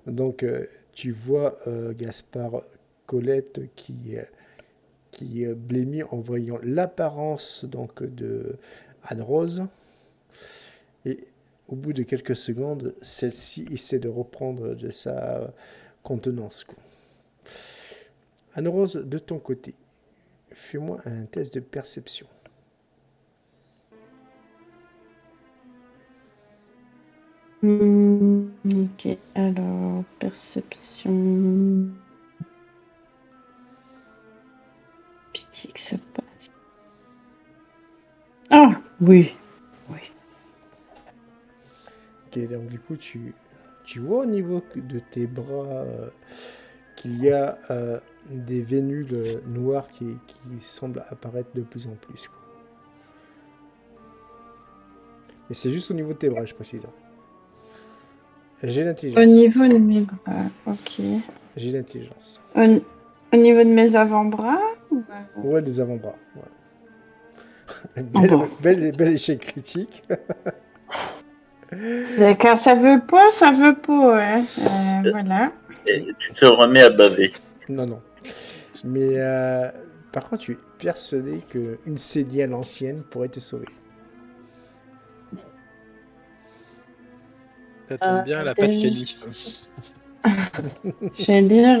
Donc, tu vois Gaspard Colette qui blêmit en voyant l'apparence donc de Anne-Rose. Et au bout de quelques secondes, celle-ci essaie de reprendre de sa contenance, quoi. Anne-Rose, de ton côté, fais-moi un test de perception. Ok, alors, perception. Pitié que ça passe. Ah, oui, oui. Ok, donc du coup, tu vois au niveau de tes bras qu'il y a des vénules noires qui semblent apparaître de plus en plus, quoi. Mais c'est juste au niveau de tes bras, je précise, hein. J'ai Au l'intelligence. niveau de mes bras, ok. J'ai l'intelligence. Au, au niveau de mes avant-bras ou, Ouais, des avant-bras. Ouais. oh, bon. Bel échec critique. C'est quand ça veut pas, hein. Voilà. Et tu te remets à baver. Non, non. Mais par contre, tu es persuadé qu'une Célie à l'ancienne pourrait te sauver. Ça tombe bien, elle a pas de Déjà, canif. je vais dire,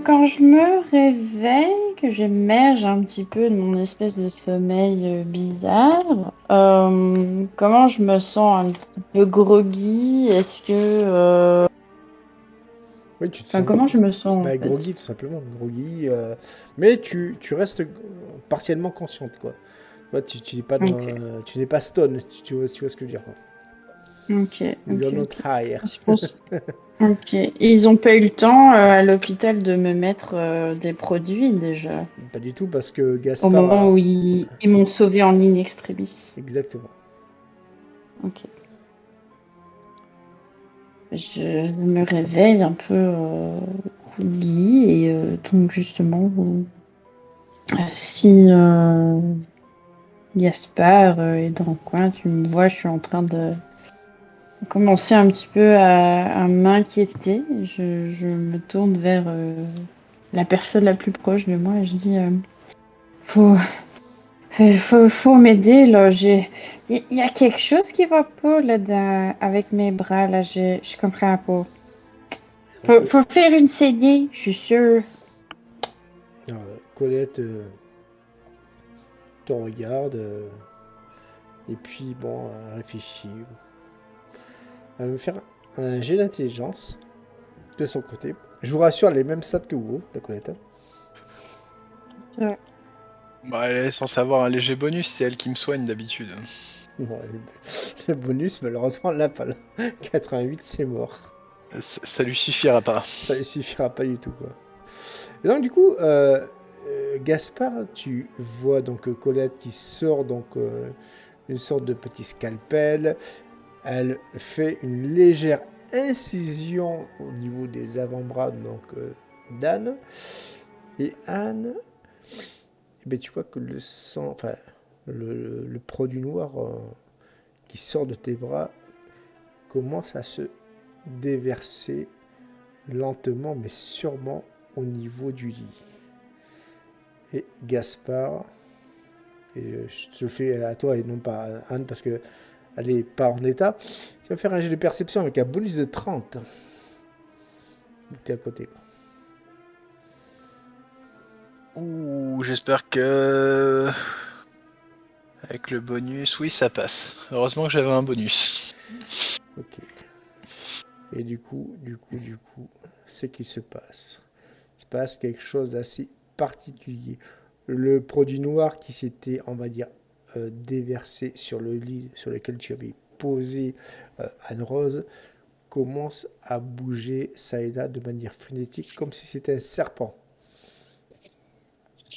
quand je me réveille, que j'émerge un petit peu de mon espèce de sommeil bizarre, comment je me sens un petit peu groggy? Est-ce que, Oui, tu te enfin, sens comment je me sens en fait? groggy, tout simplement. Groggy. Mais tu restes partiellement consciente, quoi. Ouais, tu n'es pas Ok, tu n'es pas stone, tu vois ce que je veux dire, quoi. ok, You're ok, not ok. high. Je pense. Ok. Ils ont pas eu le temps à l'hôpital de me mettre des produits déjà. Pas du tout, parce que Au Gaspard moment a... où ils m'ont sauvé en ligne extremis. Exactement. Ok. Je me réveille un peu groggy et donc justement, si Gaspard est dans le coin, tu me vois, je suis en train de commencer un petit peu à m'inquiéter. Je me tourne vers la personne la plus proche de moi et je dis, faut, faut m'aider là. Il y a quelque chose qui va pas là avec mes bras là. Je comprends pas. Donc, Faut faire une saignée, je suis sûre. Colette te regarde, et puis, bon, elle réfléchit. Elle va me faire un jet d'intelligence de son côté. Je vous rassure, elle est même stats que vous, la Colette. Ouais. Bah, elle est censée avoir un léger bonus, c'est elle qui me soigne d'habitude. Bon, le bonus, malheureusement, là, pas là. 88, c'est mort. Ça lui suffira pas. Ça ne suffira pas du tout, quoi. Et donc, du coup, Gaspard, tu vois donc Colette qui sort donc une sorte de petit scalpel. Elle fait une légère incision au niveau des avant-bras donc d'Anne. Et Anne, eh ben, tu vois que le sang, enfin, le produit noir qui sort de tes bras commence à se déverser lentement mais sûrement au niveau du lit. Et Gaspard, et je te le fais à toi et non pas à Anne parce que elle n'est pas en état, tu vas faire un jet de perception avec un bonus de 30. Tu es à côté. Ouh, j'espère que... Avec le bonus, oui, ça passe. Heureusement que j'avais un bonus. Ok. Et du coup, ce qui se passe. Il se passe quelque chose d'assez particulier. Le produit noir qui s'était, on va dire, déversé sur le lit sur lequel tu avais posé Anne-Rose commence à bouger ça et là de manière frénétique, comme si c'était un serpent.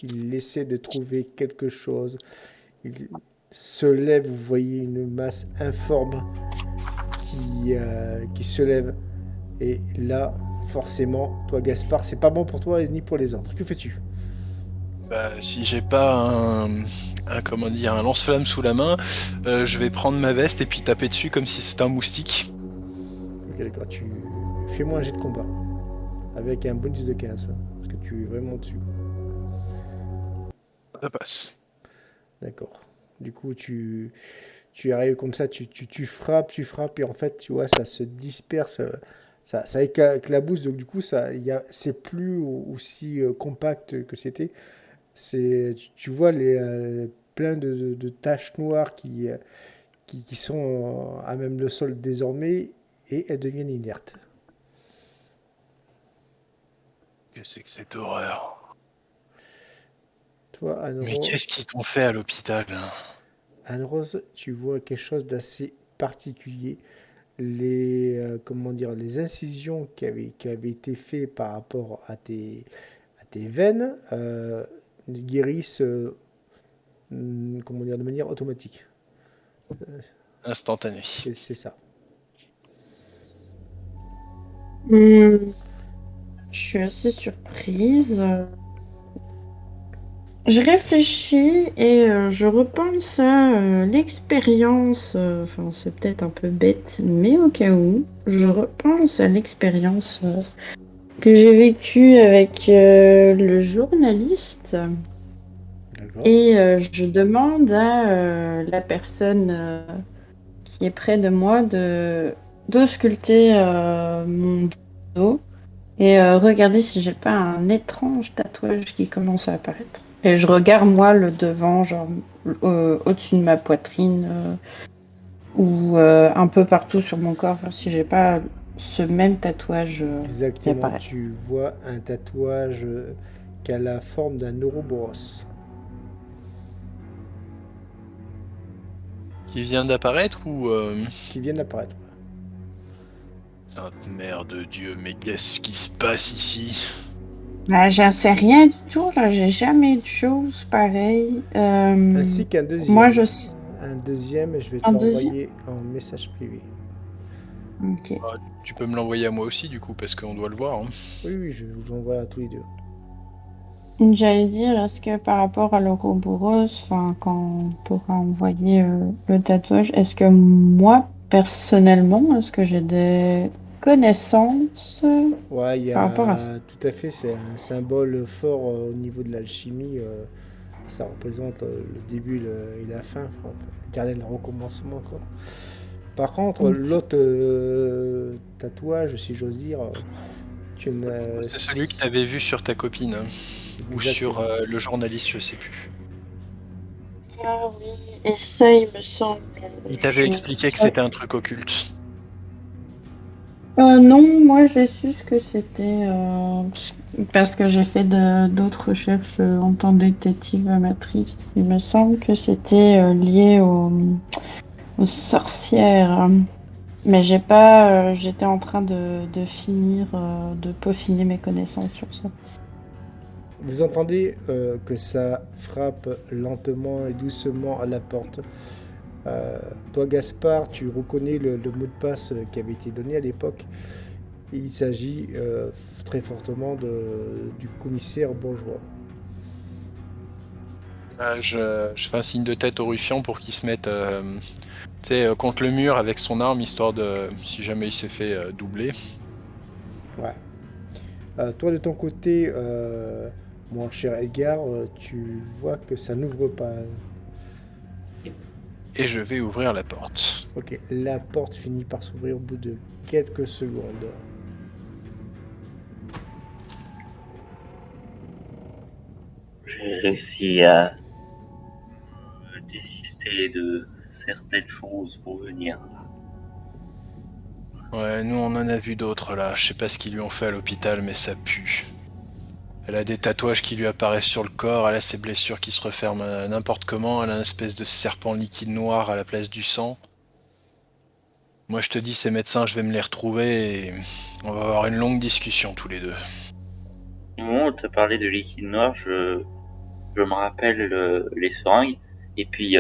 Il essaie de trouver quelque chose. Il se lève, vous voyez une masse informe qui se lève. Et là, forcément, toi, Gaspard, c'est pas bon pour toi ni pour les autres. Que fais-tu? Bah, si j'ai pas comment dire, un lance-flamme sous la main, je vais prendre ma veste et puis taper dessus comme si c'était un moustique. Ok, d'accord. Fais-moi un jet de combat. Avec un bonus de 15. Parce que tu es vraiment dessus. Ça passe. D'accord. Du coup, tu arrives comme ça, tu frappes, et en fait, tu vois, ça se disperse, ça éclabousse, donc du coup, c'est plus aussi compact que c'était. Tu vois plein de taches noires qui sont à même le sol désormais, et elles deviennent inertes. Qu'est-ce que c'est que cette horreur? Toi, Mais qu'est-ce qu'ils t'ont fait à l'hôpital? Anne-Rose, tu vois quelque chose d'assez particulier. Comment dire, les incisions qui avaient été faites par rapport à tes veines guérissent comment dire, de manière automatique. Instantané. C'est ça. Hmm, je suis assez surprise. Je réfléchis et je repense à l'expérience. Enfin, c'est peut-être un peu bête, mais au cas où, je repense à l'expérience que j'ai vécue avec le journaliste D'accord. et je demande à la personne qui est près de moi de d'ausculter mon dos et regarder si j'ai pas un étrange tatouage qui commence à apparaître. Et je regarde moi le devant, genre au-dessus de ma poitrine ou un peu partout sur mon corps, voir si j'ai pas ce même tatouage qui Exactement, apparaît. tu vois un tatouage qui a la forme d'un Ouroboros Qui vient d'apparaître ou qui vient d'apparaître. Sainte Mère de Dieu, mais qu'est-ce qui se passe ici? J'en sais rien du tout, là, j'ai jamais eu de choses pareilles. Ainsi qu'un Moi, deuxième. Un deuxième, je vais te un deuxième? l'envoyer en message privé. Ok. Ah, tu peux me l'envoyer à moi aussi du coup parce qu'on doit le voir, hein. Oui, oui, je vous l'envoie à tous les deux. J'allais dire, est-ce que par rapport à l'Ouroboros, enfin, quand tu auras envoyé le tatouage, est-ce que moi, personnellement, est-ce que j'ai des connaissances Ouais, il y par rapport à ça? a tout à fait, c'est un symbole fort au niveau de l'alchimie. Ça représente le début et la fin, enfin, l'éternel recommencement, quoi. Par contre, Ok. l'autre tatouage, si j'ose dire, tu n'as. C'est celui que t'avais vu sur ta copine, hein. Ou sur Exactement. le journaliste, je sais plus. Ah oui, et ça, il me semble. Il t'avait Je... expliqué que c'était un truc occulte. Non, moi j'ai su ce que c'était parce que j'ai fait d'autres recherches en tant que détective amatrice. Il me semble que c'était lié aux sorcières. Mais j'ai pas, j'étais en train de finir, de peaufiner mes connaissances sur ça. Vous entendez que ça frappe lentement et doucement à la porte. Euh, Toi, Gaspard, tu reconnais le mot de passe qui avait été donné à l'époque. Il s'agit très fortement du commissaire bourgeois. Je fais un signe de tête au ruffian pour qu'il se mette tu sais, contre le mur avec son arme, histoire de, si jamais il s'est fait doubler. Ouais. Toi, de ton côté, mon cher Edgar, tu vois que ça n'ouvre pas. Et je vais ouvrir la porte. Ok, la porte finit par s'ouvrir au bout de quelques secondes. J'ai réussi à désister de certaines choses pour venir. Ouais, nous on en a vu d'autres là. Je sais pas ce qu'ils lui ont fait à l'hôpital, mais ça pue. Elle a des tatouages qui lui apparaissent sur le corps, elle a ses blessures qui se referment n'importe comment, elle a une espèce de serpent liquide noir à la place du sang. Moi je te dis, ces médecins, je vais me les retrouver et on va avoir une longue discussion tous les deux. Au moment où tu as parlé de liquide noir, je me rappelle les seringues, et puis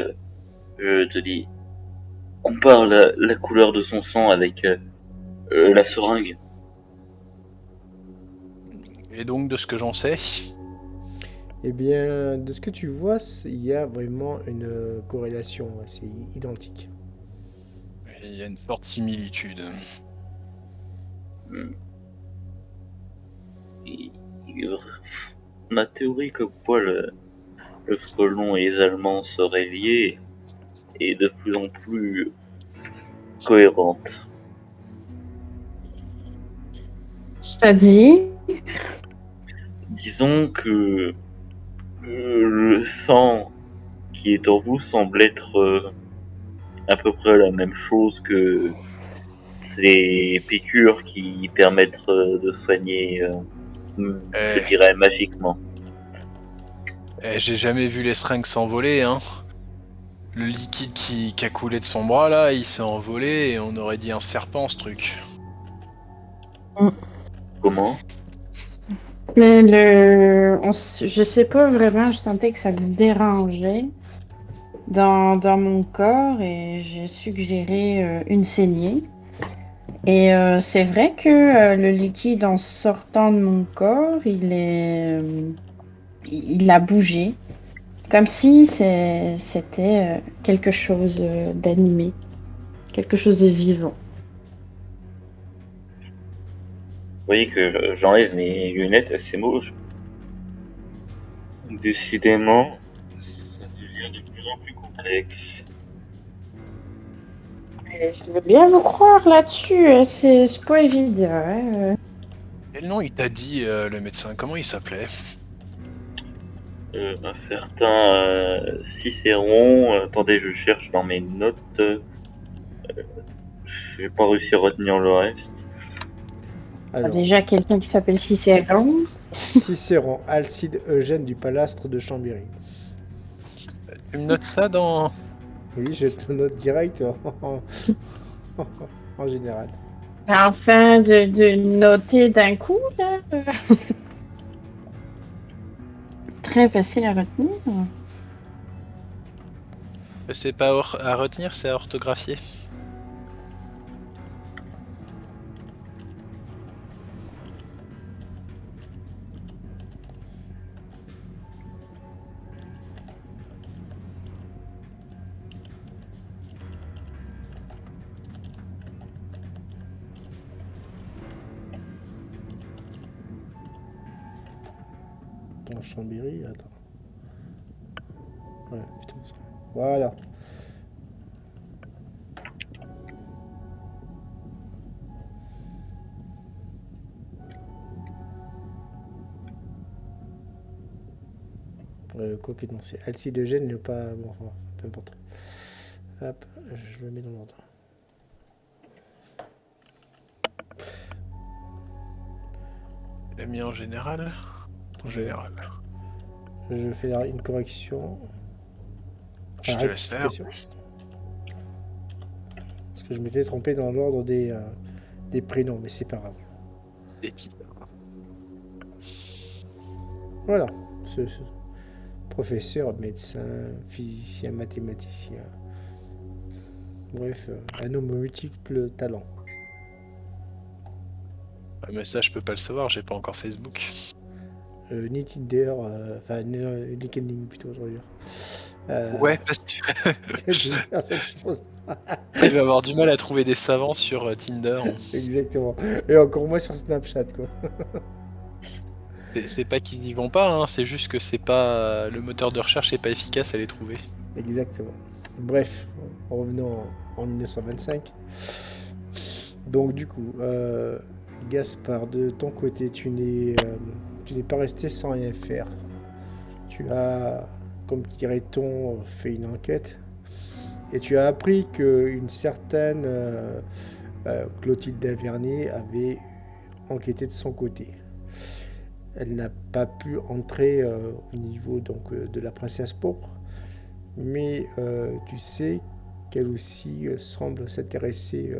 je te dis, compare la couleur de son sang avec la seringue. Et donc de ce que j'en sais, Eh bien, de ce que tu vois, il y a vraiment une corrélation, ouais, c'est identique. Il y a une forte similitude. Hmm. Et- et- Ma théorie comme quoi le frelon et les Allemands seraient liés est de plus en plus cohérente. C'est-à-dire, Disons que le sang qui est en vous semble être à peu près la même chose que ces piqûres qui permettent de soigner, je Eh, dirais, magiquement. j'ai jamais vu les seringues s'envoler, hein. Le liquide qui a coulé de son bras, là, il s'est envolé et on aurait dit un serpent, ce truc. Comment? mais je sais pas vraiment, je sentais que ça me dérangeait dans mon corps et j'ai suggéré une saignée. Et c'est vrai que le liquide en sortant de mon corps, il a bougé, comme si c'était quelque chose d'animé, quelque chose de vivant. Vous voyez que j'enlève mes lunettes assez moches. Décidément, ça devient de plus en plus complexe. Je veux bien vous croire là-dessus, c'est pas évident, hein. Quel nom il t'a dit, le médecin? Comment il s'appelait? Un certain Cicéron, attendez, je cherche dans mes notes, j'ai pas réussi à retenir le reste. Alors, Déjà quelqu'un qui s'appelle Cicéron. Cicéron, Alcide Eugène du Palastre de Chambéry. Tu me notes ça dans... Oui, je te note direct en général. Enfin, de noter d'un coup, là. Très facile à retenir. C'est pas à retenir, c'est à orthographier. En Chambéry, attends. Ouais, putain, ça. Voilà. Quoi que non, c'est Alcide Eugène, ne pas. Bon, enfin, peu importe. Hop, je le mets dans l'ordre. Tu l'as mis en général? En général. Je fais une correction. Je Enfin, te laisse faire. rectification. Parce que je m'étais trompé dans l'ordre des prénoms, mais c'est pas grave. Des titres. Voilà. Ce professeur, médecin, physicien, mathématicien. Bref, un homme aux multiples talents. Ah, mais ça, je peux pas le savoir, j'ai pas encore Facebook. Ni Tinder, enfin, LinkedIn plutôt, je veux dire. Ouais, parce que C'est une seule chose. je vais avoir du mal à trouver des savants sur Tinder. Exactement. Et encore moins sur Snapchat, quoi. C'est pas qu'ils y vont pas, hein, c'est juste que c'est pas le moteur de recherche est pas efficace à les trouver. Exactement. Bref, revenons en 1925. Donc du coup, Gaspard, de ton côté, tu n'es pas resté sans rien faire. Tu as, comme dirait-on, fait une enquête et tu as appris qu'une certaine Clotilde Davernier avait enquêté de son côté. Elle n'a pas pu entrer au niveau donc, de la princesse pourpre, mais tu sais qu'elle aussi semble s'intéresser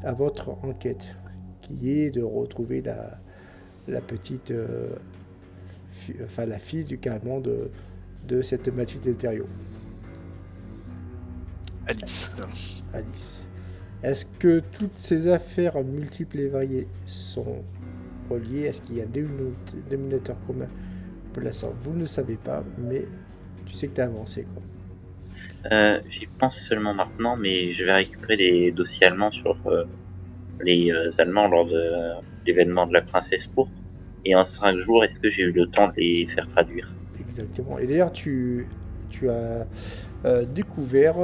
à votre enquête, qui est de retrouver la petite, enfin la fille carrément de cette Mathilde Thériault, Alice. Alice. Est-ce que toutes ces affaires multiples et variées sont reliées? Est-ce qu'il y a des dénominateurs communs Pour l'instant, vous ne le savez pas, mais tu sais que tu as avancé, quoi. J'y pense seulement maintenant, mais je vais récupérer des dossiers allemands sur les Allemands lors de l'événement de la Princesse Pourpre. Et en 5 jours, est-ce que j'ai eu le temps de les faire traduire? Exactement. Et d'ailleurs, tu as découvert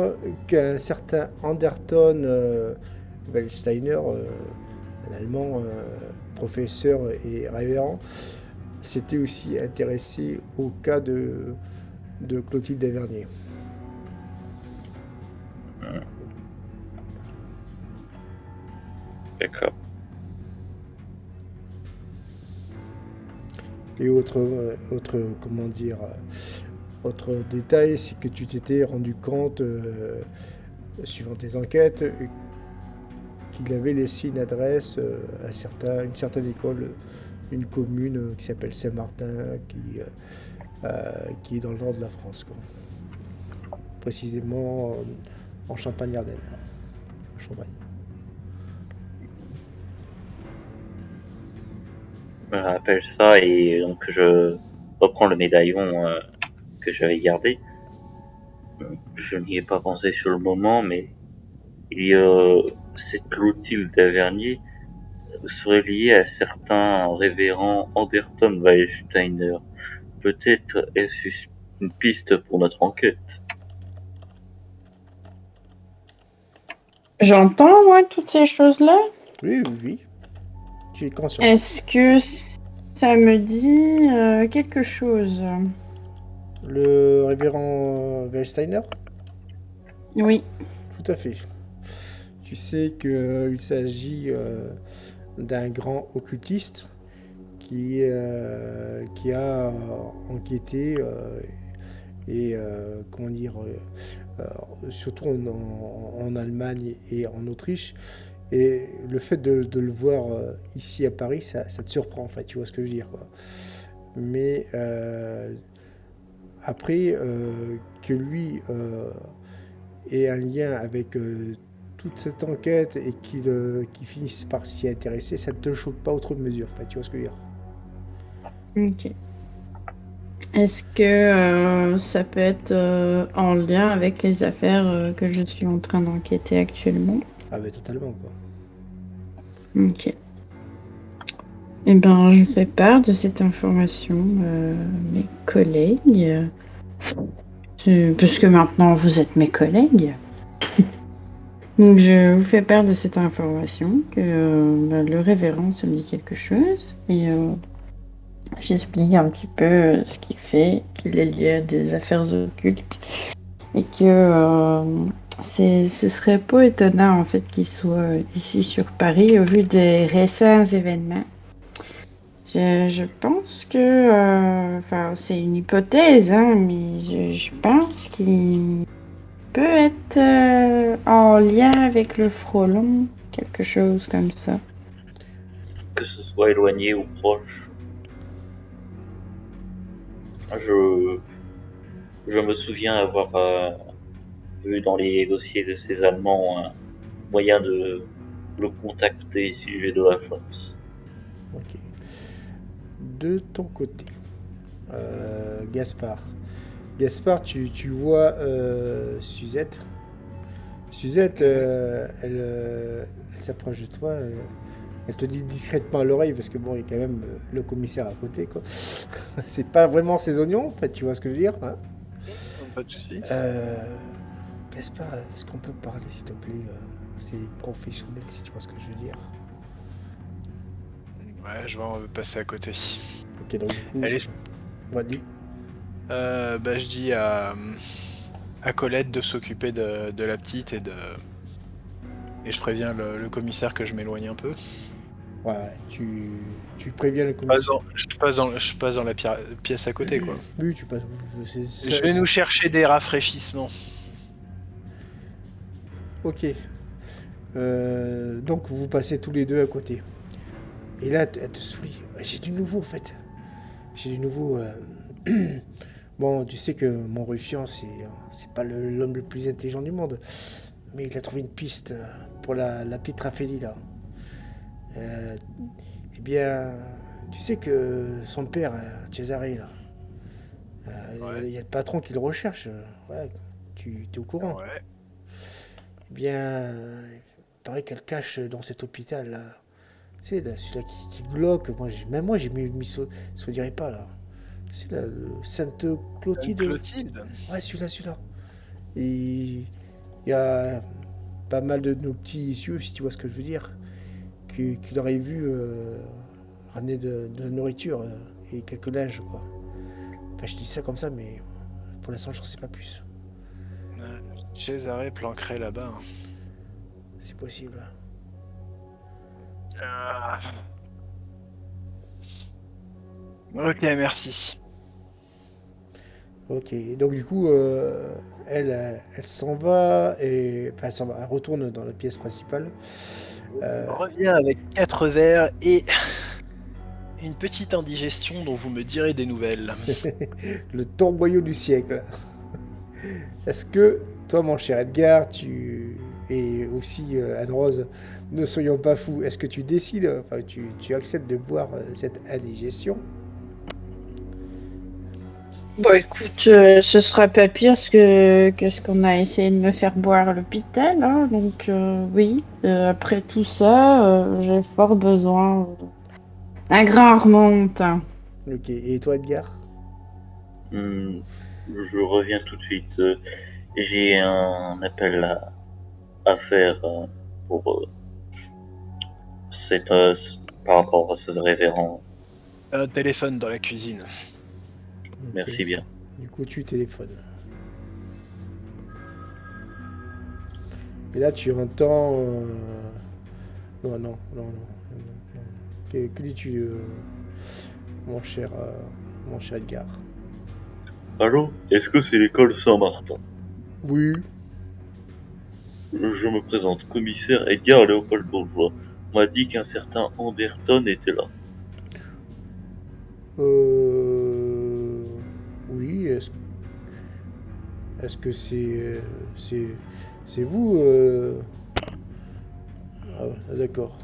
qu'un certain Anderton Wellsteiner, un Allemand, professeur et révérend, s'était aussi intéressé au cas de Clotilde Tavernier. D'accord. Et autre comment dire, autre détail, c'est que tu t'étais rendu compte, suivant tes enquêtes, qu'il avait laissé une adresse à une certaine école, une commune qui s'appelle Saint-Martin, qui est dans le nord de la France, quoi. Précisément en Champagne-Ardenne. En Champagne. Je me rappelle ça et donc je reprends le médaillon que j'avais gardé. Je n'y ai pas pensé sur le moment, mais il y a cette Clotilde Tavernier serait liée à certains révérend Anderton Wallsteiner. Peut-être est-ce une piste pour notre enquête. J'entends, moi, toutes ces choses-là. Oui, oui, oui. Tu es conscient. Est-ce que ça me dit quelque chose? Le révérend Wellsteiner? Oui. Tout à fait. Tu sais qu'il s'agit d'un grand occultiste qui a enquêté et comment dire, surtout en Allemagne et en Autriche. Et le fait de le voir ici à Paris, ça te surprend, en fait, tu vois ce que je veux dire, quoi. Mais après, que lui ait un lien avec toute cette enquête et qu'il finisse par s'y intéresser, ça ne te choque pas outre mesure, en fait, tu vois ce que je veux dire. Ok. Est-ce que ça peut être en lien avec les affaires que je suis en train d'enquêter actuellement? Ah ben totalement, quoi. Ok. Eh ben, je fais part de cette information à mes collègues. Puisque maintenant vous êtes mes collègues. Donc je vous fais part de cette information que le révérend, ça me dit quelque chose. Et j'explique un petit peu ce qu'il fait, qu'il est lié à des affaires occultes. Et que ce serait pas étonnant en fait qu'il soit ici sur Paris au vu des récents événements. Je pense que, enfin, c'est une hypothèse, hein, mais je pense qu'il peut être en lien avec le frelon, quelque chose comme ça. Que ce soit éloigné ou proche. Je me souviens avoir vu dans les dossiers de ces Allemands un moyen de le contacter si j'ai de la chance. Ok. De ton côté, Gaspard. Gaspard, tu vois Suzette. Suzette, elle s'approche de toi. Elle te dit discrètement à l'oreille, parce que bon, il y a quand même le commissaire à côté, quoi. C'est pas vraiment ses oignons, en fait, tu vois ce que je veux dire, hein. Pas de soucis. Gaspard, est-ce qu'on peut parler, s'il te plaît? C'est professionnel, si tu vois ce que je veux dire. Ouais, je vais en passer à côté. Ok, donc du coup, Elle est... vas-y. je dis à Colette de s'occuper de la petite et je préviens le commissaire que je m'éloigne un peu. Ouais, tu préviens le commissaire. Je passe dans la pièce à côté, quoi. Oui, tu passes. Je vais nous chercher des rafraîchissements. Ok. Donc vous passez tous les deux à côté. Et là, elle te sourit. J'ai du nouveau, en fait. J'ai du nouveau. Bon, tu sais que mon ruffian, c'est pas l'homme le plus intelligent du monde. Mais il a trouvé une piste pour la petite Raphaélie, là. Eh bien, tu sais que son père, Cesare, là, Ouais. Il y a le patron qui le recherche. Ouais, tu es au courant. Ouais. Eh bien, il paraît qu'elle cache dans cet hôpital là. C'est là, celui-là qui glauque. Même moi, j'ai mis ça dirait pas là. C'est là, le Sainte Clotilde. Clotilde. Ouais, celui-là. Et il y a pas mal de nos petits issus, si tu vois ce que je veux dire, qui l'auraient vu ramener de la nourriture et quelques linges, quoi. Enfin, je dis ça comme ça, mais pour l'instant, j'en sais pas plus. Cesare planquerait là-bas. C'est possible. Ah. Ok, merci. Ok, et donc du coup, elle s'en va, enfin, elle retourne dans la pièce principale. Reviens avec 4 verres et une petite indigestion dont vous me direz des nouvelles. Le tomboyau du siècle. Est-ce que toi, mon cher Edgar, et aussi Anne-Rose, ne soyons pas fous, est-ce que tu décides, enfin tu acceptes de boire cette indigestion? Bon, écoute, ce sera pas pire que ce qu'on a essayé de me faire boire à l'hôpital, hein, donc oui. Après tout ça, j'ai fort besoin d'un grain remonte. Ok, et toi Edgar? Hmm, je reviens tout de suite. J'ai un appel à faire pour cette, par rapport à ce révérend. Un téléphone dans la cuisine. Ok, Merci bien. du coup tu téléphones. Et là tu entends... non. Que dis-tu, mon cher, mon cher Edgar? Allô? Est-ce que c'est l'école Saint-Martin? Oui, Je me présente, commissaire Edgar Léopold Bourgeois. On m'a dit qu'un certain Anderton était là. euh... Oui, est-ce que c'est c'est vous Ah ouais, d'accord.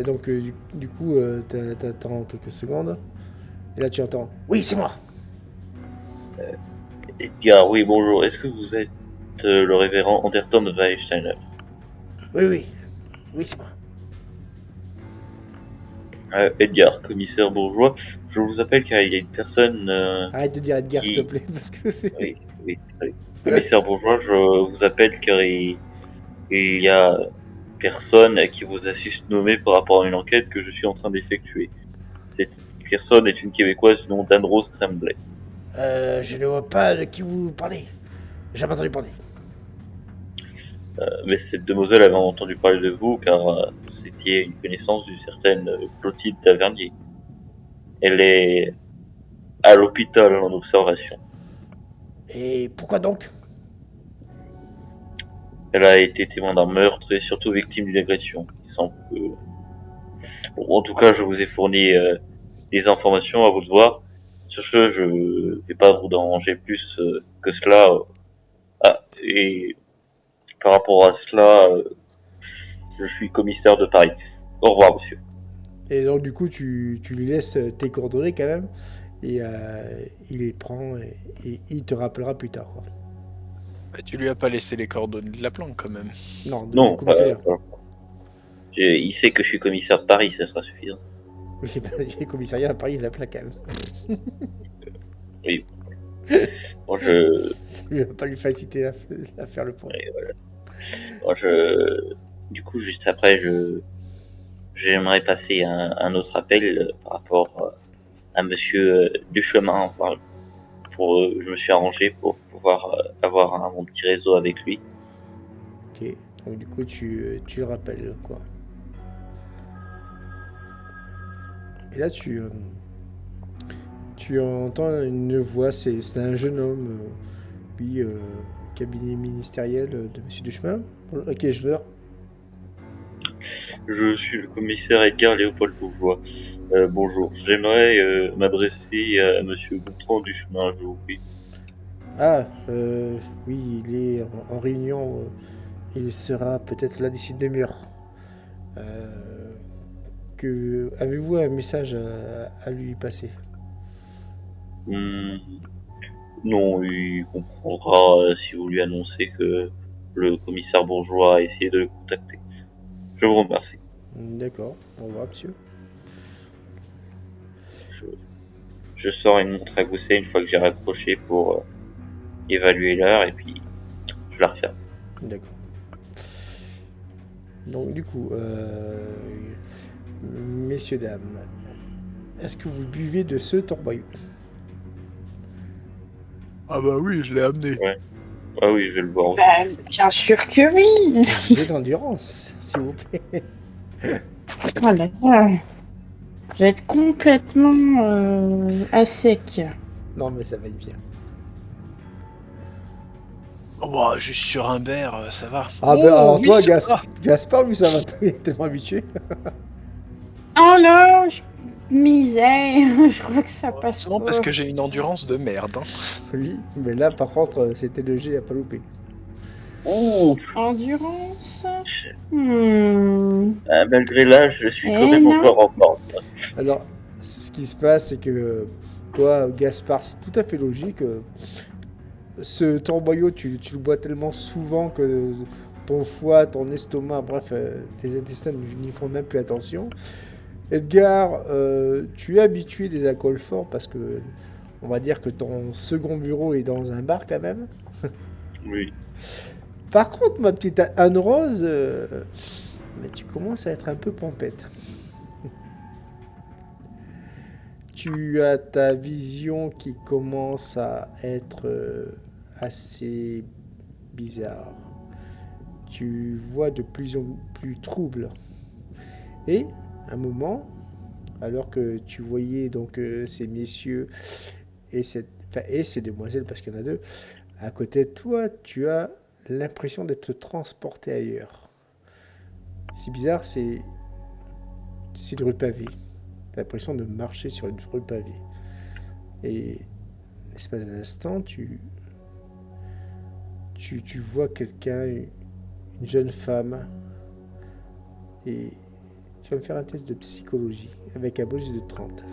Donc du coup, t'attends quelques secondes. Et là, tu entends. Oui, c'est moi. Edgar, oui, bonjour. Est-ce que vous êtes le révérend Anderton Weissteiner? Oui. Oui, c'est moi. Edgar, commissaire Bourgeois, je vous appelle car il y a une personne Arrête de dire Edgar, s'il te qui... plaît, parce que c'est. Oui, oui. Commissaire Bourgeois, je vous appelle car il y a une personne qui vous a surnommé par rapport à une enquête que je suis en train d'effectuer. Cette personne est une Québécoise du nom d'Anne-Rose Tremblay. Je ne vois pas de qui vous parlez. J'ai pas entendu parler. Mais cette demoiselle avait entendu parler de vous car vous étiez une connaissance d'une certaine Clotilde Tavernier. Elle est à l'hôpital en observation. Et pourquoi donc? Elle a été témoin d'un meurtre et surtout victime d'une agression. Il semble que... Bon, en tout cas, je vous ai fourni des informations à vous de voir. Sur ce, je vais pas vous déranger plus que cela. Et par rapport à cela, je suis commissaire de Paris. Au revoir, monsieur. Et donc, du coup, tu lui laisses tes coordonnées quand même. Et il les prend et il te rappellera plus tard, quoi. Bah, tu lui as pas laissé les coordonnées de la planque quand même. Non, du Non, commissariat. il sait que je suis commissaire de Paris, ça sera suffisant. Oui, le commissariat à Paris, il a plein quand même. Oui. Moi, je, Ça ne va pas lui faciliter à faire le point. moi, du coup, juste après, j'aimerais passer un autre appel par rapport à Monsieur Duchemin. Enfin, je me suis arrangé pour pouvoir avoir mon petit réseau avec lui. Ok, donc du coup, tu le rappelles, quoi. Et là, tu entends une voix, c'est un jeune homme, puis cabinet ministériel de Monsieur Duchemin. Ok, je l'heure. Je suis le commissaire Edgar Léopold Bourgeois. Bonjour, j'aimerais m'adresser à Monsieur Gontran Duchemin, je vous prie. Ah, oui, il est en réunion. Il sera peut-être là d'ici une demi-heure. Euh, Avez-vous un message à lui passer? Hmm, non, il comprendra si vous lui annoncez que le commissaire bourgeois a essayé de le contacter. Je vous remercie. D'accord, au revoir, monsieur. Je, je sors une montre à gousset une fois que j'ai raccroché pour évaluer l'heure et puis je la referme. D'accord. Donc, du coup, messieurs, dames, est-ce que vous buvez de ce torboyau? Ah bah oui, je l'ai amené. Ouais. Ah oui, je vais le boire aussi. Bah, bien sûr que oui. J'ai d'endurance, s'il vous plaît. Oh là là. Je vais être complètement à sec. Non, mais ça va être bien. Oh, bah, juste sur un verre, ça va. Ah ben, Oh, alors oui, toi, ça va. Gaspard, lui, ça va, il est tellement habitué. Oh là, misère. Je crois que ça passe Seulement parce pas. que j'ai une endurance de merde. Hein. Oui, mais là, par contre, c'était le G à pas louper. Ouh, Endurance. Hmm. malgré l'âge, je suis quand Eh même non. encore en forme. Alors, ce qui se passe, c'est que toi, Gaspard, c'est tout à fait logique. Ce torboyau, tu le bois tellement souvent que ton foie, ton estomac, bref, tes intestins n'y font même plus attention. Edgar, tu es habitué des alcools forts parce que on va dire que ton second bureau est dans un bar quand même. Oui. Par contre, ma petite Anne Rose, mais tu commences à être un peu pompette. Tu as ta vision qui commence à être assez bizarre. Tu vois de plus en plus trouble. Et, un moment, alors que tu voyais donc ces messieurs et ces demoiselles, parce qu'il y en a deux, à côté de toi, tu as l'impression d'être transporté ailleurs. C'est bizarre, c'est une rue pavée. Tu as l'impression de marcher sur une rue pavée. Et l'espace d'un instant, tu vois quelqu'un, une jeune femme, et tu vas me faire un test de psychologie avec un bonus de 30.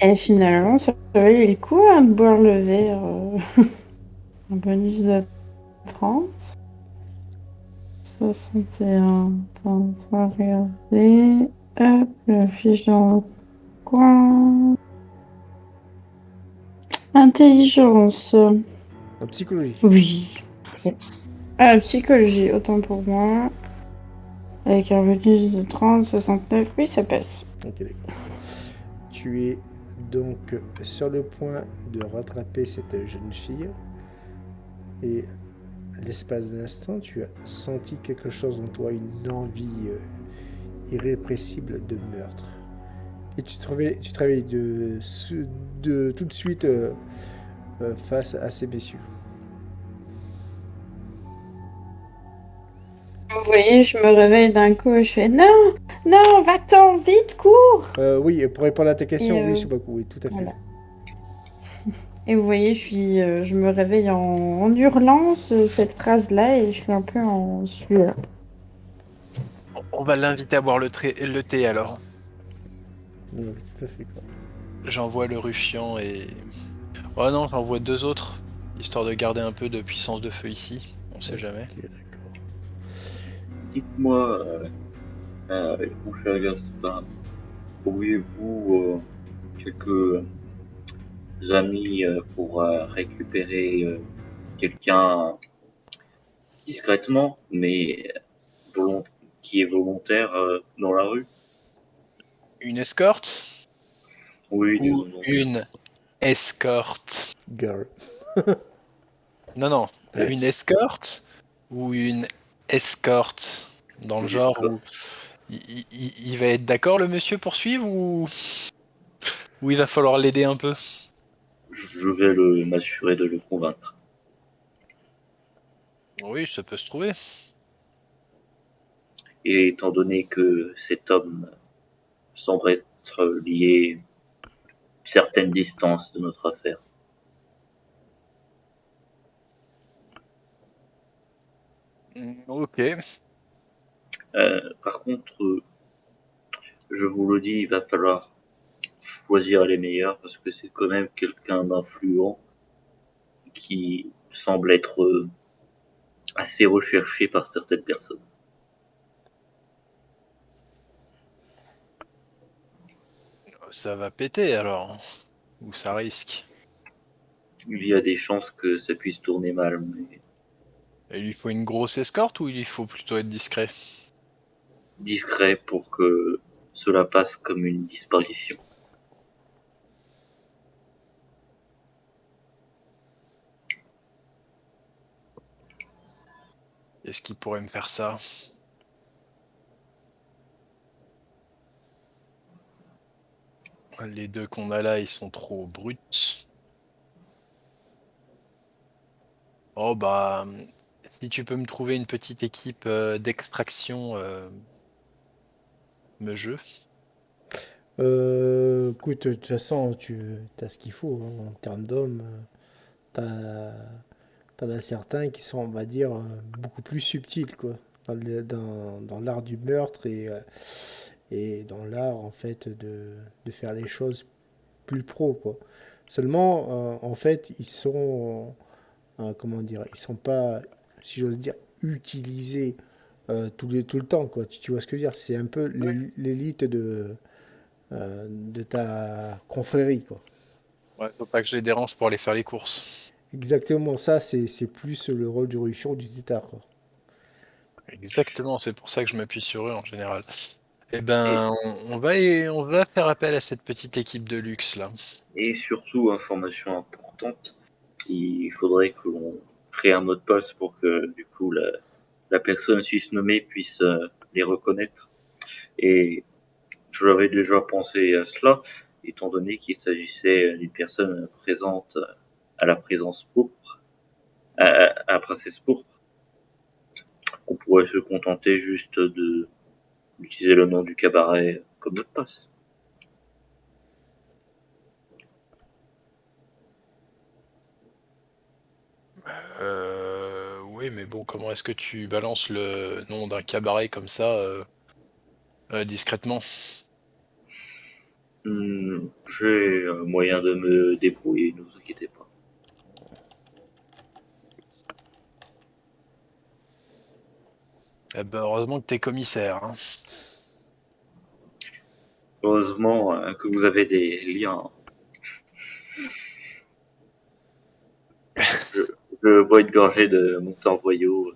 Et finalement, ça valait le coup hein, de boire le verre. Un bonus de 30. 61. Attends, on va regarder. Hop, le fiche dans le coin. Intelligence. En psychologie. Oui. Ah, psychologie, autant pour moi. Avec un bonus de 30, 69, oui, ça passe. Ok, d'accord. Tu es donc sur le point de rattraper cette jeune fille. Et à l'espace d'un instant, tu as senti quelque chose en toi, une envie irrépressible de meurtre. Et tu te réveilles de tout de suite face à ces messieurs. Vous voyez, je me réveille d'un coup et je fais non, non, va-t'en, vite, cours! Oui, pour répondre à ta question, Et oui, je sais pas quoi, oui, tout à fait. voilà. Et vous voyez, je me réveille en hurlant cette phrase-là et je suis un peu en sueur. On va l'inviter à boire le thé alors. Oui, tout à fait. Quoi. J'envoie le ruffian et... Oh non, j'envoie deux autres, histoire de garder un peu de puissance de feu ici. On sait jamais. Ok, d'accord. Dites-moi, mon cher Gaspard, auriez-vous quelques amis pour récupérer quelqu'un discrètement, mais qui est volontaire dans la rue? Une escorte Oui, ou non. une escorte? Girl. Non, une escorte ou une escorte? Dans le Une genre escorte. où il va être d'accord le monsieur pour suivre ou il va falloir l'aider un peu? Je vais m'assurer de le convaincre. Oui, ça peut se trouver. Et étant donné que cet homme semble être lié à une certaine distance de notre affaire. Ok. Par contre, je vous le dis, il va falloir choisir les meilleurs parce que c'est quand même quelqu'un d'influent qui semble être assez recherché par certaines personnes. Ça va péter alors. Ou ça risque. Il y a des chances que ça puisse tourner mal, mais Il lui faut une grosse escorte ou il lui faut plutôt être discret? discret pour que cela passe comme une disparition. Est-ce qu'il pourrait me faire ça? Les deux qu'on a là, ils sont trop bruts. Oh bah, si tu peux me trouver une petite équipe d'extraction, me jeu. Écoute, de toute façon, tu as ce qu'il faut hein, en termes d'hommes. T'en as certains qui sont, on va dire, beaucoup plus subtils, quoi. Dans l'art du meurtre et dans l'art, en fait, de faire les choses plus pro, quoi. Seulement, en fait, ils sont, comment dire, ils sont pas, si j'ose dire, utilisés tout le temps, quoi. Tu vois ce que je veux dire? C'est un peu Ouais. l'élite de ta confrérie, quoi. Ouais, faut pas que je les dérange pour aller faire les courses. Exactement ça, c'est plus le rôle du ruffian ou du tétard, quoi. Exactement, c'est pour ça que je m'appuie sur eux en général. Eh Et, ben, on va faire appel à cette petite équipe de luxe là. et surtout, information importante, il faudrait que l'on crée un mot de passe pour que du coup la personne susnommée puisse les reconnaître. Et je l'avais déjà pensé à cela, étant donné qu'il s'agissait d'une personne présente à la présence pourpre, à la princesse pourpre. On pourrait se contenter juste de d'utiliser le nom du cabaret comme mot de passe. Oui, mais bon, comment est-ce que tu balances le nom d'un cabaret comme ça discrètement? J'ai un moyen de me débrouiller, ne vous inquiétez pas. Eh ben, heureusement que t'es commissaire, hein. Heureusement que vous avez des liens. Je, je vois une gorgée de montant voyau.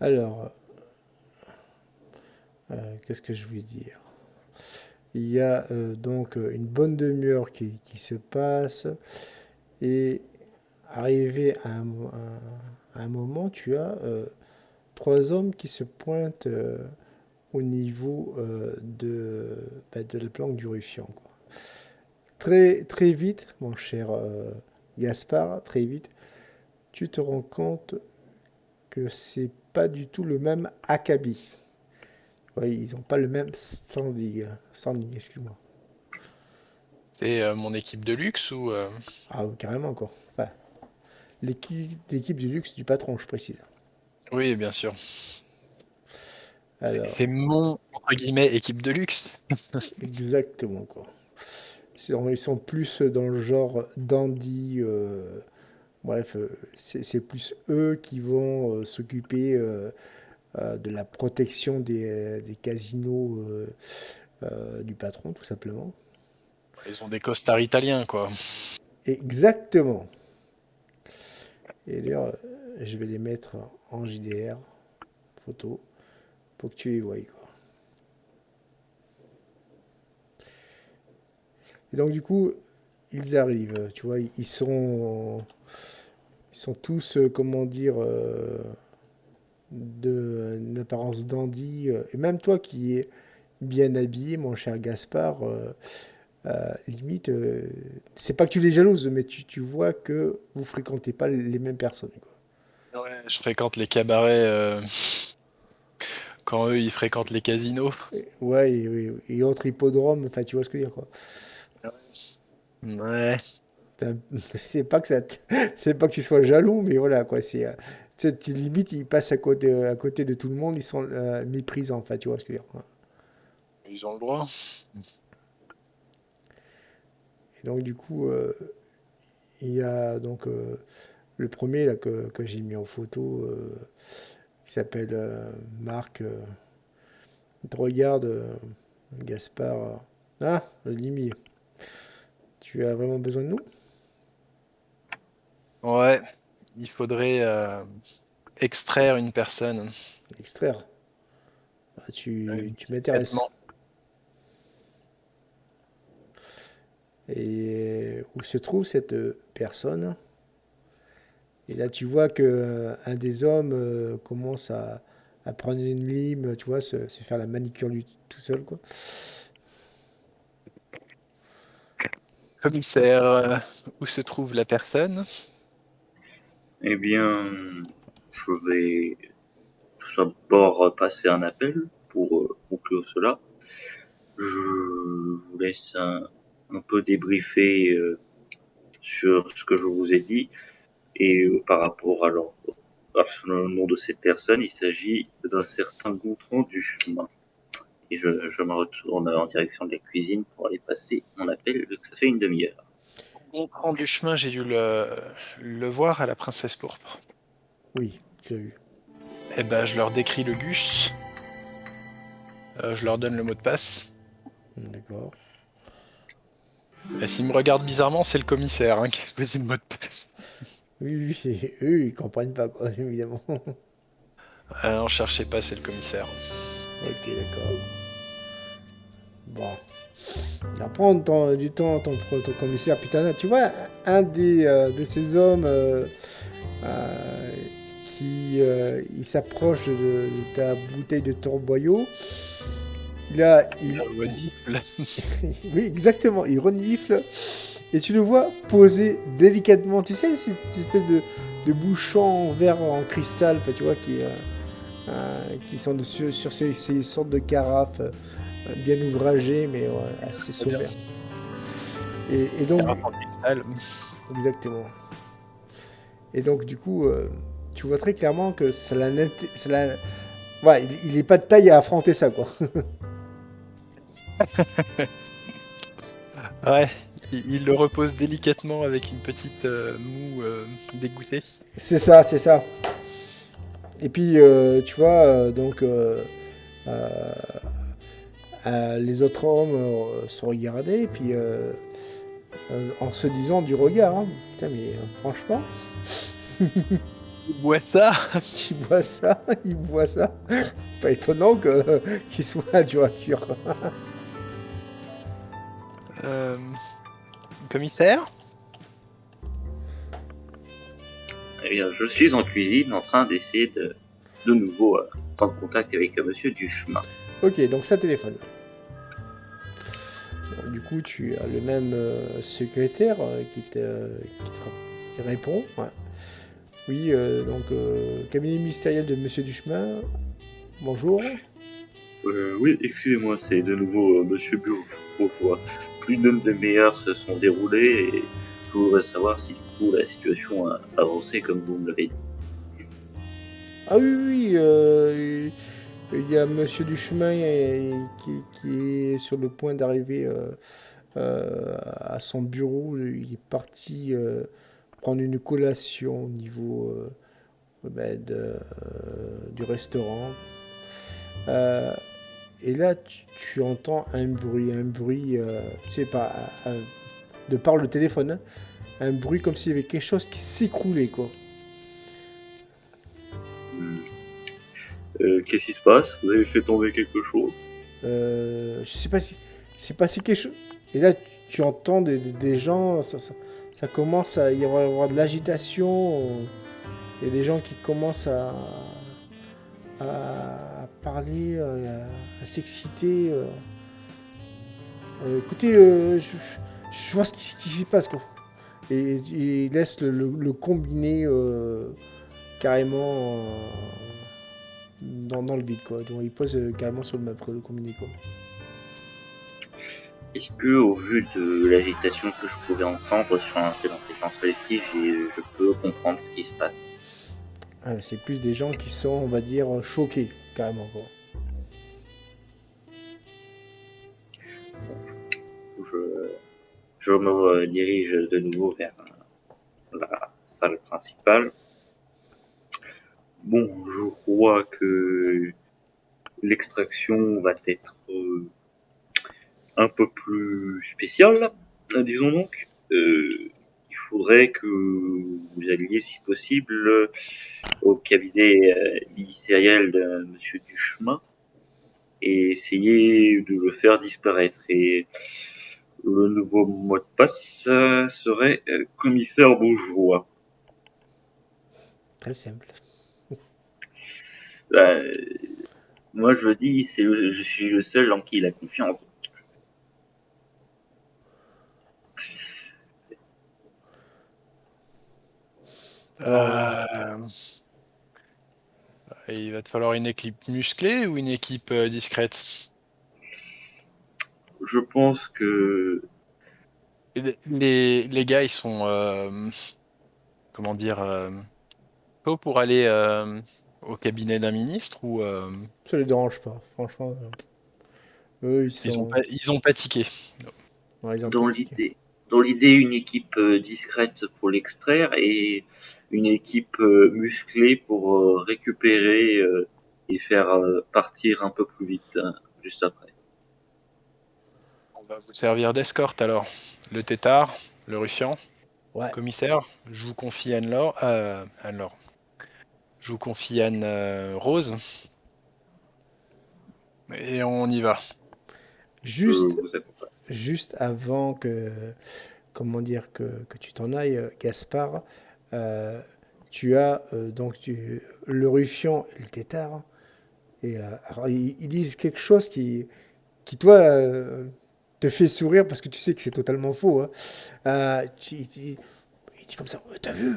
Alors, qu'est-ce que je voulais dire? Il y a donc une bonne demi-heure qui se passe et arrivé à un moment, tu as trois hommes qui se pointent au niveau de la planque du ruffian, quoi. Très vite, mon cher Gaspard, très vite, tu te rends compte que c'est pas du tout le même acabit. Ouais, ils n'ont pas le même standing, excuse-moi. C'est mon équipe de luxe ou Ah, carrément, quoi. Enfin, l'équipe du luxe du patron, je précise. Oui, bien sûr. Alors, C'est mon entre guillemets équipe de luxe. exactement, quoi. Ils sont plus dans le genre dandy. Bref, c'est plus eux qui vont s'occuper de la protection des casinos du patron, tout simplement. Ils ont des costards italiens, quoi. Exactement. Et d'ailleurs, je vais les mettre en JDR, photo, pour que tu les voies, quoi. Et donc, du coup, ils arrivent, tu vois, ils sont tous, comment dire, d'une apparence dandy. Et même toi qui es bien habillé, mon cher Gaspard, limite, c'est pas que tu les jalouses, mais tu vois que vous fréquentez pas les mêmes personnes, quoi. Ouais, je fréquente les cabarets quand eux ils fréquentent les casinos. Ouais, et autres hippodromes, enfin, tu vois ce que je veux dire, quoi. Ouais. c'est pas que c'est pas que tu sois jaloux, mais voilà quoi. Limite, ils passent à côté de tout le monde, ils sont méprisants, en fait, tu vois ce que je veux dire. Ils ont le droit. Et donc du coup, il y a donc le premier là que j'ai mis en photo, qui s'appelle Marc. Te regarde, Gaspard. Ah, le limier. Tu as vraiment besoin de nous? Ouais, il faudrait extraire une personne. Extraire. Ah, tu m'intéresses. Concrètement. Et où se trouve cette personne? Et là, tu vois que un des hommes commence à prendre une lime, tu vois, se faire la manicure lui tout seul, quoi. Commissaire, où se trouve la personne? Eh bien, je vais tout d'abord passer un appel pour conclure cela. Je vous laisse un peu débriefer sur ce que je vous ai dit. Et par rapport à le nom de cette personne, il s'agit d'un certain Gontran du chemin. Et je me retourne en direction de la cuisine pour aller passer mon appel, vu que ça fait une demi-heure. Gontran du chemin, j'ai dû le voir à la Princesse Pourpre. Oui, tu l'as vu. Eh ben, je leur décris le Gus. Je leur donne le mot de passe. D'accord. Et s'ils me regardent bizarrement, c'est le commissaire qui a choisi le mot de passe. Oui, oui, eux, ils comprennent pas, quoi, évidemment. Non, cherchez pas, c'est le commissaire. Ok, d'accord. Bon. Ça prend du temps, ton commissaire. Putain, là, tu vois, un de ces hommes euh, il s'approche de ta bouteille de torboyau. Là, oui, exactement, il renifle. Et tu le vois poser délicatement, tu sais, cette espèce de bouchon en verre en cristal, tu vois, qui sont sur ces sortes de carafes bien ouvragées, mais assez sommaires. Et donc, En cristal. exactement. Et donc, du coup, tu vois très clairement que voilà, il est pas de taille à affronter ça, quoi. Ouais, il le repose délicatement avec une petite moue dégoûtée. C'est ça, c'est ça. Et puis, tu vois, donc, les autres hommes se regardaient, et puis, en se disant du regard, hein, putain, mais franchement, Il boit ça. il boit ça. Pas étonnant qu'il soit dur à cuire, quoi. Commissaire? Eh bien, je suis en cuisine en train d'essayer de nouveau prendre contact avec monsieur Duchemin. Ok, donc ça téléphone. Donc, du coup, tu as le même secrétaire qui répond. Ouais. Oui, donc, cabinet ministériel de monsieur Duchemin. Bonjour. Oui, excusez-moi, c'est de nouveau monsieur Beaufoy. Plus d'une demi-heure se sont déroulées et je voudrais savoir si du coup la situation a avancé comme vous me l'avez dit. Ah oui, il y a monsieur Duchemin qui est sur le point d'arriver à son bureau. Il est parti prendre une collation au niveau du restaurant. Et là, tu entends un bruit, tu sais pas, de par le téléphone, hein, un bruit comme s'il y avait quelque chose qui s'écroulait, quoi. Qu'est-ce qui se passe? Vous avez fait tomber quelque chose? Je sais pas si c'est passé quelque chose. Et là, tu entends des gens, ça commence à y avoir de l'agitation. Il y a des gens qui commencent à parler, à s'exciter. Écoutez, je vois ce qui s'y passe, quoi. Et il laisse le combiné carrément dans le vide, quoi. Donc il pose carrément sur le map, quoi, le combiné, quoi. Est-ce que, au vu de l'agitation que je pouvais entendre sur un tel séquence précis, je peux comprendre ce qui se passe? C'est plus des gens qui sont, on va dire, choqués, carrément, quoi. Je, je me dirige de nouveau vers la salle principale. Bon, je crois que l'extraction va être un peu plus spéciale, disons donc. Il faudrait que vous alliez, si possible, au cabinet ministériel de Monsieur Duchemin et essayer de le faire disparaître. Et le nouveau mot de passe serait commissaire bourgeois. Très simple. Euh, Moi, je le dis, je suis le seul en qui il a confiance. Alors, Il va te falloir une équipe musclée ou une équipe discrète? Je pense que Les gars, ils sont, comment dire, chauds pour aller au cabinet d'un ministre ou ça les dérange pas, franchement. Eux, ils sont. ils ont pas tiqué. Ouais, ils ont dans pratiqué. l'idée, dans l'idée, une équipe discrète pour l'extraire et une équipe musclée pour récupérer et faire partir un peu plus vite juste après. On va vous servir d'escorte alors. Le tétard, le ruffian, Ouais. commissaire, je vous confie Anne-Laure. Anne-Laure. Je vous confie Anne Rose. Et on y va. Je Juste, vous accompagne. juste avant que, comment dire, que tu t'en ailles, Gaspard, tu as le ruffian et le tétard. Et alors, ils disent quelque chose qui toi, te fait sourire parce que tu sais que c'est totalement faux. Hein. Il dit comme ça, t'as vu,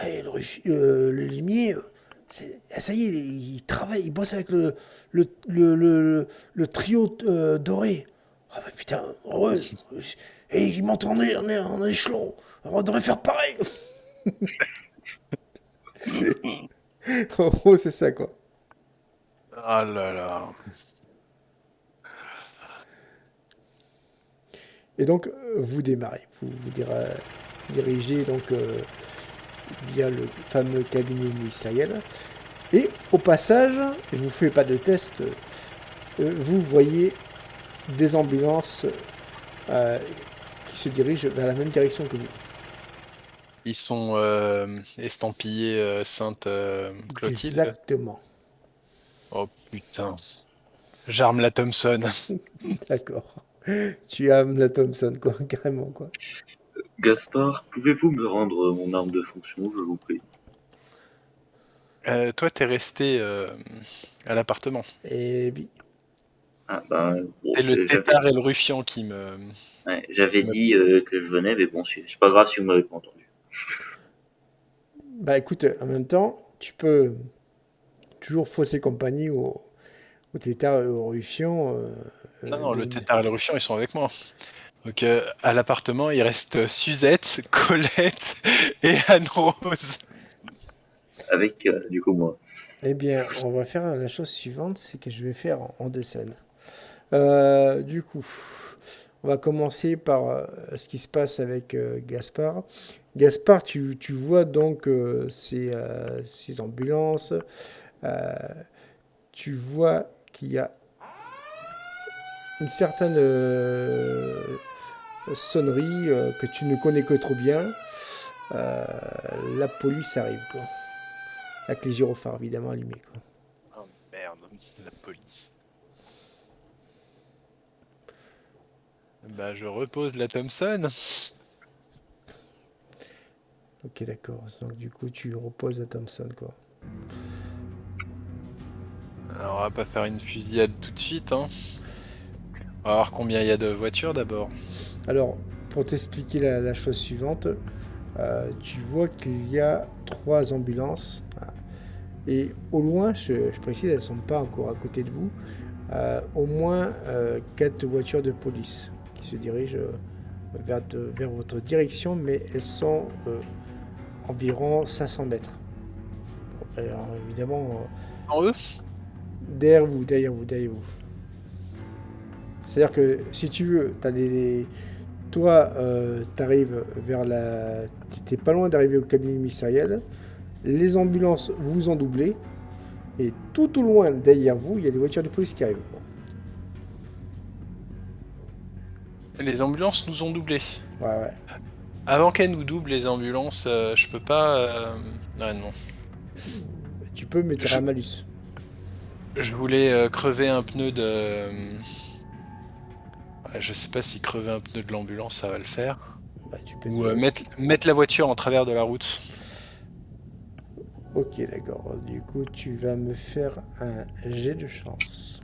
le limier, ça y est, il travaille, il bosse avec le trio doré. Ah bah putain, ouais. Et il monte en échelon. Alors on devrait faire pareil. En gros, c'est ça, quoi. Ah là là. Et donc, vous démarrez. Vous dirigez donc via le fameux cabinet ministériel. Et au passage, je vous fais pas de test, vous voyez des ambulances euh, qui se dirigent vers la même direction que vous. Ils sont estampillés Sainte Clotilde. Exactement. Oh putain. J'arme la Thompson. D'accord. Tu aimes la Thompson, quoi, carrément, quoi. Gaspard, pouvez-vous me rendre mon arme de fonction, je vous prie? Toi, t'es resté à l'appartement. Et oui. Ah ben, bon, C'est le tétard et le ruffian j'avais Bah, dit que je venais, mais bon, c'est pas grave si vous m'avez pas entendu. bah, écoute, en même temps, tu peux toujours fausser compagnie au tétard et au ruffian. Non, non, le tétard et le ruffian, ils sont avec moi. Donc, à l'appartement, il reste Suzette, Colette et Anne-Rose. Avec, du coup, moi. Eh bien, on va faire la chose suivante, c'est que je vais faire en deux scènes. Du coup, on va commencer par ce qui se passe avec Gaspard. Gaspard, tu vois donc ces ambulances. Euh, Tu vois qu'il y a une certaine sonnerie que tu ne connais que trop bien. Euh, la police arrive, quoi. Avec les gyrophares, évidemment, allumés, quoi. Oh merde, la police. Bah, je repose la Thompson. Ok, d'accord. Donc, du coup, tu reposes à Thompson, quoi. Alors, on va pas faire une fusillade tout de suite, hein. On va voir combien il y a de voitures d'abord. Alors, pour t'expliquer la chose suivante, tu vois qu'il y a trois ambulances. Et au loin, je précise, elles ne sont pas encore à côté de vous, au moins quatre voitures de police qui se dirigent vers votre direction, mais elles sont environ 500 mètres. Bon, évidemment, En eux? derrière vous. C'est-à-dire que si tu veux, toi, t'arrives vers la... T'es pas loin d'arriver au cabinet ministériel. Les ambulances vous ont doublé. Et tout au loin, derrière vous, il y a des voitures de police qui arrivent. Les ambulances nous ont doublés. Ouais. Avant qu'elles nous doublent les ambulances, je peux pas... Ouais, non. Tu peux, mais tu auras un malus. Je voulais crever un pneu de... Ouais, je sais pas si crever un pneu de l'ambulance, ça va le faire. Bah, tu peux Ou mettre la voiture en travers de la route. Ok, d'accord. Du coup, tu vas me faire un jet de chance.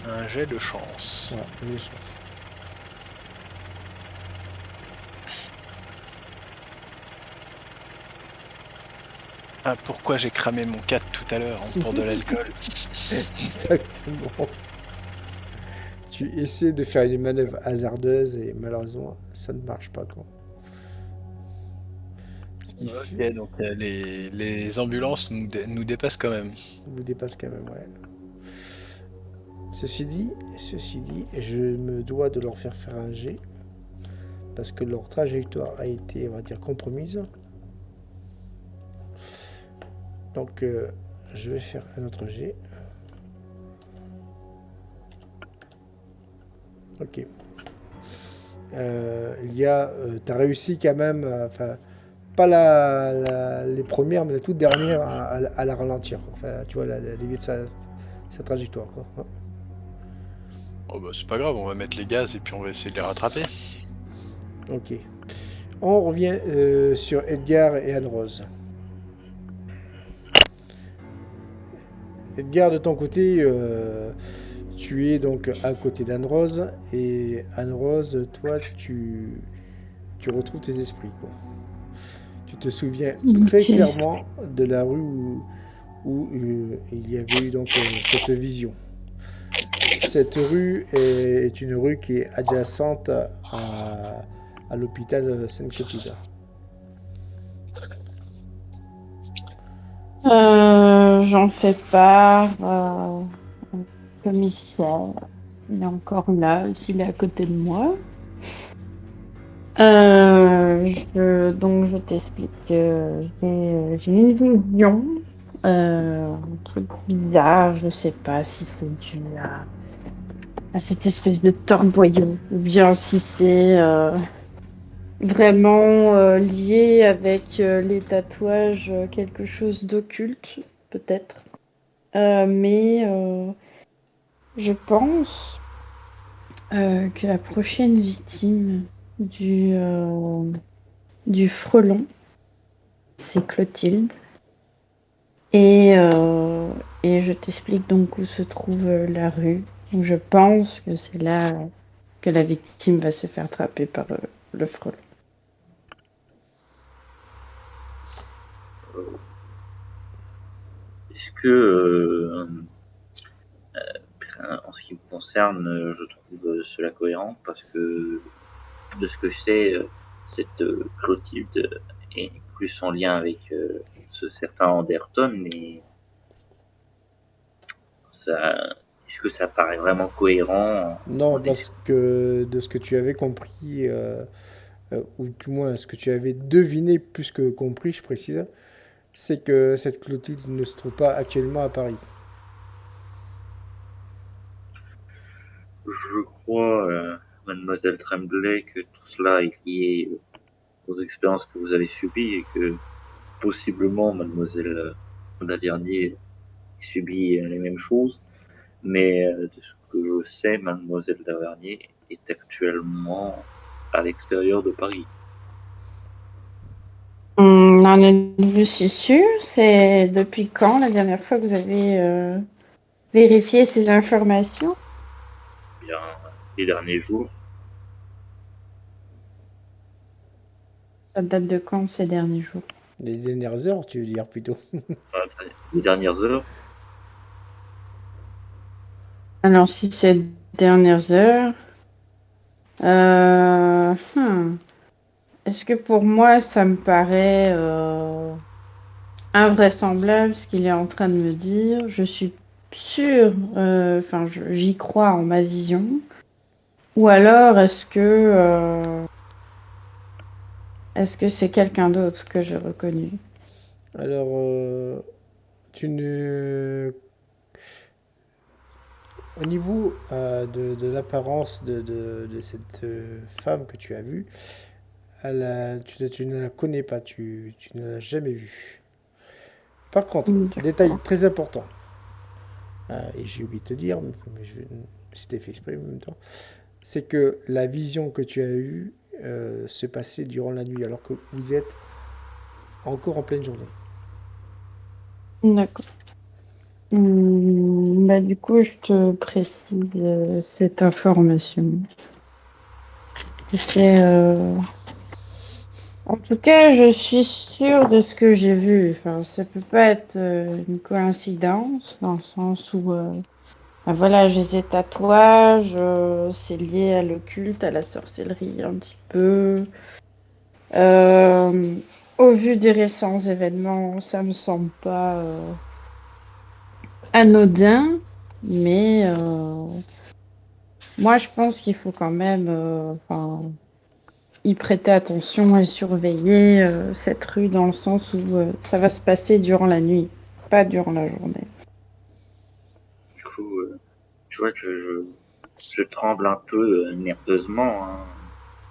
Un jet de chance. Ouais, un jet de chance. Ah, pourquoi j'ai cramé mon 4 tout à l'heure pour de l'alcool? Exactement. Tu essaies de faire une manœuvre hasardeuse et malheureusement, ça ne marche pas, quoi. Ce qui fait... Ok, donc les ambulances nous dépassent quand même. vous dépasse quand même, ouais. Ceci dit, je me dois de leur faire un jet parce que leur trajectoire a été, on va dire, compromise. Donc, je vais faire un autre jet. Ok. T'as réussi quand même, enfin, pas les premières, mais la toute dernière à la ralentir. Enfin, tu vois, la dévier de sa trajectoire, quoi. Ouais. Oh bah c'est pas grave, on va mettre les gaz et puis on va essayer de les rattraper. Ok. On revient sur Edgar et Anne-Rose. Edgar, de ton côté, tu es donc à côté d'Anne-Rose. Et Anne-Rose, toi, tu retrouves tes esprits, quoi. Tu te souviens très clairement de la rue où il y avait eu donc cette vision. Cette rue est une rue qui est adjacente à l'hôpital Sainte-Clotilde. J'en fais part au commissaire. Il est encore là, s'il est à côté de moi. Donc je t'explique que j'ai une vision, un truc bizarre, je sais pas si c'est dû à cette espèce de torboyau ou bien si c'est vraiment lié avec les tatouages, quelque chose d'occulte, peut-être. Mais je pense que la prochaine victime du frelon, c'est Clotilde. Et je t'explique donc où se trouve la rue. Donc je pense que c'est là que la victime va se faire attraper par le frelon. Est-ce que, en ce qui me concerne, je trouve cela cohérent parce que, de ce que je sais, cette Clotilde est plus en lien avec ce certain Anderton, mais est-ce que ça paraît vraiment cohérent Non, en parce que de ce que tu avais compris, ou du moins ce que tu avais deviné plus que compris, je précise, c'est que cette Clotilde ne se trouve pas actuellement à Paris. Je crois, mademoiselle Tremblay, que tout cela est lié aux expériences que vous avez subies et que possiblement mademoiselle Lavernier subit les mêmes choses. Mais de ce que je sais, mademoiselle Lavernier est actuellement à l'extérieur de Paris. En êtes-vous si sûr? C'est depuis quand la dernière fois que vous avez vérifié ces informations? Bien, les derniers jours, Ça date de quand ces derniers jours? Les dernières heures, tu veux dire plutôt. les dernières heures, Alors si c'est dernières heures. Euh, hmm. Est-ce que pour moi, ça me paraît invraisemblable ce qu'il est en train de me dire? Je suis sûre, enfin, j'y crois en ma vision. Ou alors, est-ce que c'est quelqu'un d'autre que j'ai reconnu? Alors, tu ne... Au niveau de l'apparence de cette femme que tu as vue, tu ne la connais pas, tu ne l'as jamais vue. Par contre, détail D'accord. très important, et j'ai oublié de te dire, mais c'était fait exprès en même temps, c'est que la vision que tu as eue se passait durant la nuit, alors que vous êtes encore en pleine journée. D'accord. Bah, du coup, je te précise cette information. C'est, En tout cas, je suis sûre de ce que j'ai vu. Enfin, ça peut pas être une coïncidence, dans le sens où, bah voilà, j'ai ces tatouages, c'est lié à l'occulte, à la sorcellerie un petit peu. Euh, Au vu des récents événements, ça me semble pas anodin, mais moi, je pense qu'il faut quand même, enfin, y prêter attention et surveiller cette rue dans le sens où ça va se passer durant la nuit, pas durant la journée. Du coup, tu vois que je tremble un peu nerveusement hein,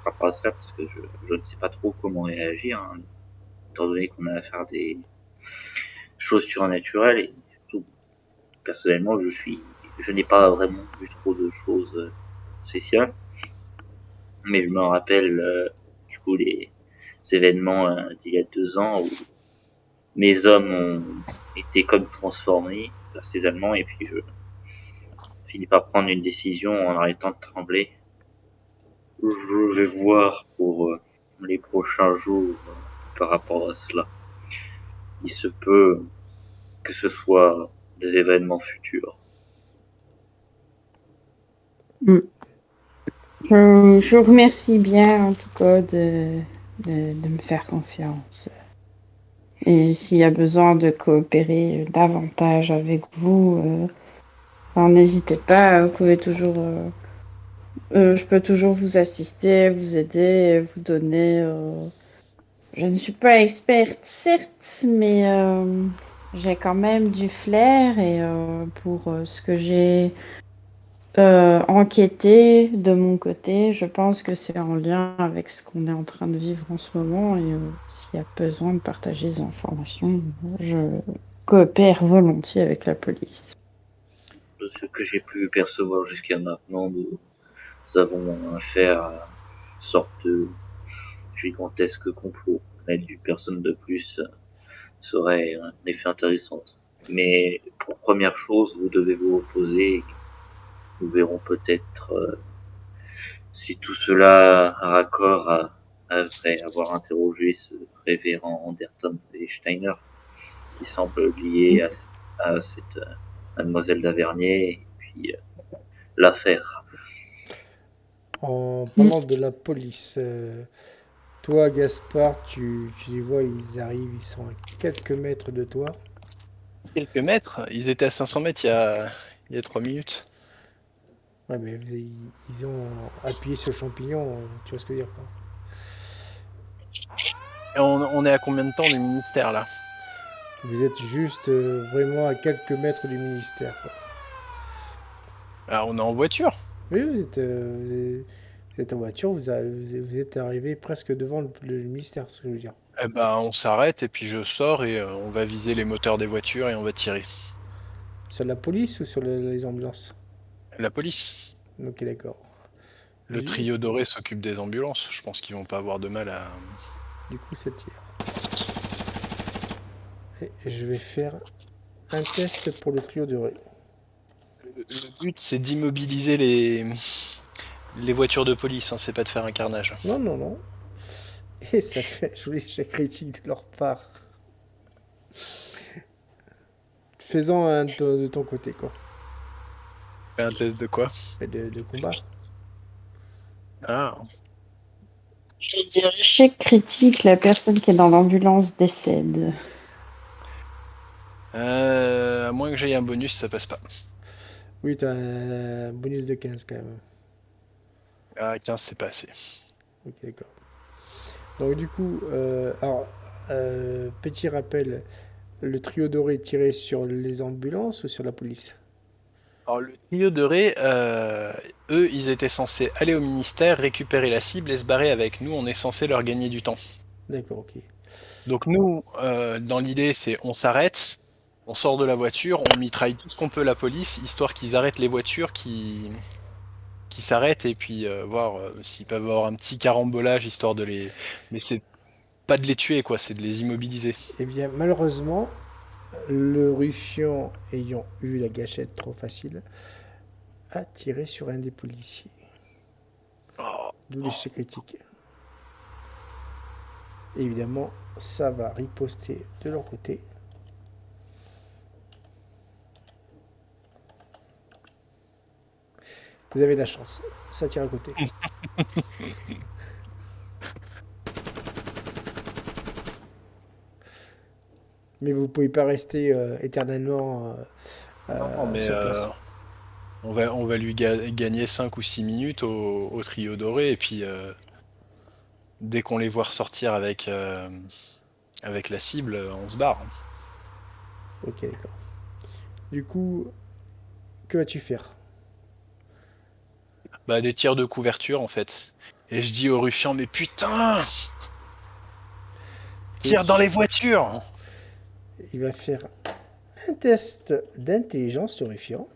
par rapport à ça parce que je ne sais pas trop comment réagir, hein, étant donné qu'on a affaire à des choses surnaturelles et surtout personnellement je n'ai pas vraiment vu trop de choses spéciales, mais je me rappelle du coup les événements d'il y a 2 ans où mes hommes ont été comme transformés par ces Allemands et puis je finis par prendre une décision en arrêtant de trembler. Je vais voir pour les prochains jours par rapport à cela. Il se peut que ce soit des événements futurs. Mm. Je vous remercie bien en tout cas de me faire confiance. Et s'il y a besoin de coopérer davantage avec vous, enfin, n'hésitez pas, vous pouvez toujours, je peux toujours vous assister, vous aider, vous donner. Je ne suis pas experte, certes, mais j'ai quand même du flair et pour ce que j'ai enquêté de mon côté, je pense que c'est en lien avec ce qu'on est en train de vivre en ce moment et s'il y a besoin de partager des informations, je coopère volontiers avec la police. De ce que j'ai pu percevoir jusqu'à maintenant, nous avons affaire à une sorte de gigantesque complot. L'aide d'une personne de plus serait un effet intéressant. Mais pour première chose, vous devez vous reposer. Nous verrons peut-être si tout cela a raccord après avoir interrogé ce révérend Anderton et Steiner, qui semble lié à cette mademoiselle d'Avernier, et puis l'affaire. En parlant de la police, toi, Gaspard, tu les vois, ils arrivent, ils sont à quelques mètres de toi. Quelques mètres, ils étaient à 500 mètres il y a 3 minutes. Ouais, mais ils ont appuyé sur le champignon, tu vois ce que je veux dire, quoi. Et on est à combien de temps du ministère là? Vous êtes juste vraiment à quelques mètres du ministère, quoi. Ah, on est en voiture. Oui, vous êtes en voiture, vous êtes arrivé presque devant le ministère, ce que je veux dire. Eh ben, on s'arrête et puis je sors et on va viser les moteurs des voitures et on va tirer. Sur la police ou sur les ambulances? La police. Ok, d'accord. Le trio doré s'occupe des ambulances. Je pense qu'ils vont pas avoir de mal à. Du coup, ça tire. Et je vais faire un test pour le trio de Ré. Le but, c'est d'immobiliser les voitures de police, hein, c'est pas de faire un carnage. Non, non, non. Et ça fait jouer l'échec critique de leur part. Faisant un de ton côté, quoi. Fais un test de quoi? de combat. Ah. Je vais dire échec critique, la personne qui est dans l'ambulance décède. À moins que j'aie un bonus, ça passe pas. Oui, t'as un bonus de 15 quand même. Ah, 15, c'est pas assez. Ok, d'accord. Donc du coup, petit rappel, le trio doré tirait sur les ambulances ou sur la police? Alors, le trio de Ré, eux, ils étaient censés aller au ministère, récupérer la cible et se barrer avec nous. On est censé leur gagner du temps. D'accord, ok. Donc nous, dans l'idée, c'est on s'arrête, on sort de la voiture, on mitraille tout ce qu'on peut la police, histoire qu'ils arrêtent les voitures qui s'arrêtent et puis voir s'ils peuvent avoir un petit carambolage, histoire de les... Mais c'est pas de les tuer, quoi, c'est de les immobiliser. Eh bien, malheureusement, le ruffian ayant eu la gâchette trop facile, a tiré sur un des policiers. Oh, D'où oh. l'échec critique. Évidemment, ça va riposter de leur côté. Vous avez de la chance. Ça tire à côté. Mais vous pouvez pas rester éternellement Non, mais sur place. on va lui gagner 5 ou 6 minutes au trio doré et puis dès qu'on les voit ressortir avec la cible, on se barre. Ok, d'accord. Du coup, que vas-tu faire? Bah, des tirs de couverture en fait. Et je dis au ruffian, mais putain, Ok, tire dans les voitures! il va faire un test d'intelligence terrifiant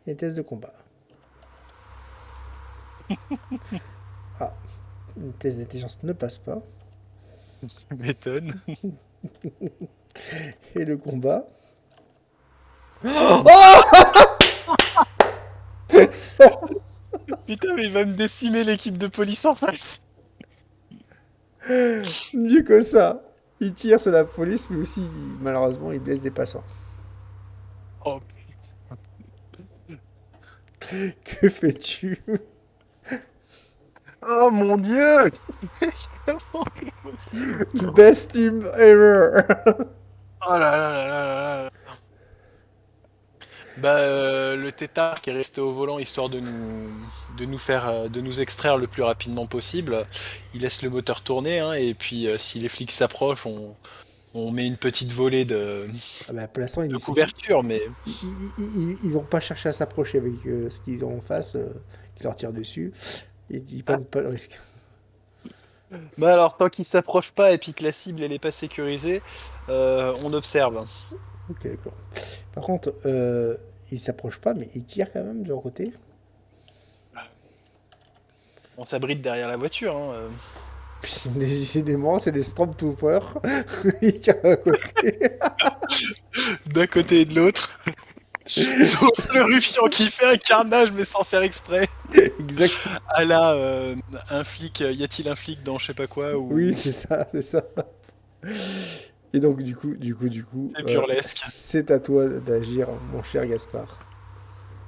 et un test de combat. Ah, le test d'intelligence ne passe pas. Tu m'étonnes. Et le combat. Putain, mais il va me décimer l'équipe de police en face. Mieux que ça. Il tire sur la police, mais aussi, malheureusement, il blesse des passants. Oh putain. Que fais-tu? Oh mon dieu! Comment c'est possible? Best team ever. Oh là là là là là. Bah, le tétard qui est resté au volant histoire de nous faire, de nous extraire le plus rapidement possible, il laisse le moteur tourner, hein, et puis si les flics s'approchent, on met une petite volée Ah bah, pour l'instant, de couverture, mais ils vont pas chercher à s'approcher avec ce qu'ils ont en face, qui leur tire dessus. Ils ah, prennent pas le risque. bah alors tant qu'ils s'approchent pas et puis que la cible elle est pas sécurisée, on observe. Ok, d'accord. Par contre, ils s'approchent pas, mais ils tirent quand même de leur côté. On s'abrite derrière la voiture, hein. Puis, décidément, c'est des Stormtroopers. Ils tirent à côté. D'un côté et de l'autre. Sauf le ruffian qui fait un carnage mais sans faire exprès. Exact. Ah là, un flic, y a-t-il un flic dans je sais pas quoi Oui, ou c'est ça, c'est ça. Et donc, c'est burlesque. c'est à toi d'agir, mon cher Gaspard.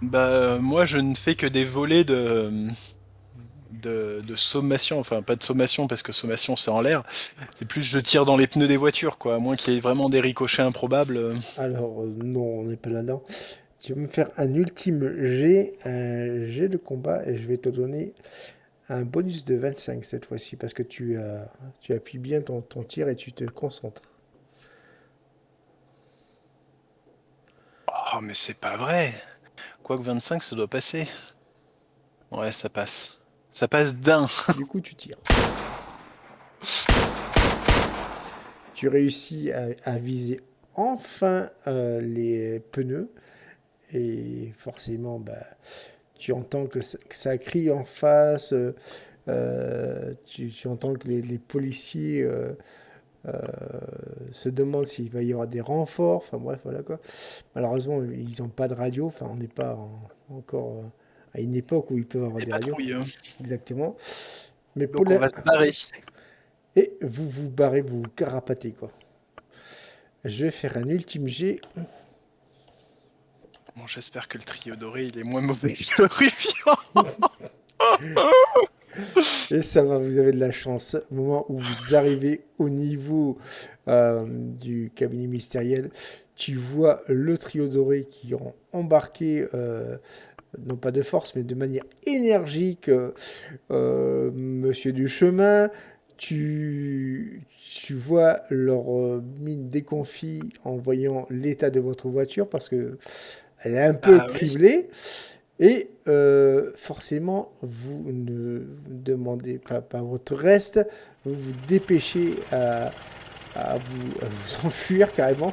Bah moi je ne fais que des volets de sommation, enfin pas de sommation parce que sommation c'est en l'air, c'est plus je tire dans les pneus des voitures quoi, à moins qu'il y ait vraiment des ricochets improbables. Alors, non, on n'est pas là-dedans. Tu vas me faire un ultime jet, un jet de combat, et je vais te donner un bonus de 25 cette fois-ci, parce que tu appuies bien ton tir et tu te concentres. Oh mais c'est pas vrai. Quoique 25 ça doit passer. Ouais ça passe. Ça passe d'un. Du coup, tu tires. Tu réussis à viser enfin les pneus, et forcément, bah, tu entends que ça crie en face, tu entends que les policiers euh, se demandent s'il va y avoir des renforts, enfin bref, voilà quoi. Malheureusement, ils n'ont pas de radio, enfin on n'est pas encore à une époque où ils peuvent avoir Les des radios, patrouilles, hein. exactement. Mais pour Donc on va se barrer. Et vous vous barrez, vous vous carapatez quoi. Je vais faire un ultime jet. Bon, j'espère que le trio doré, il est moins mauvais que le ruffian. Et ça va, vous avez de la chance. Au moment où vous arrivez au niveau du cabinet mystériel, tu vois le trio doré qui ont embarqué, non pas de force, mais de manière énergique, Monsieur Duchemin. Tu vois leur mine déconfit en voyant l'état de votre voiture parce que elle est un peu Ah oui. criblée. Et forcément, vous ne demandez pas votre reste, vous vous dépêchez à vous enfuir carrément.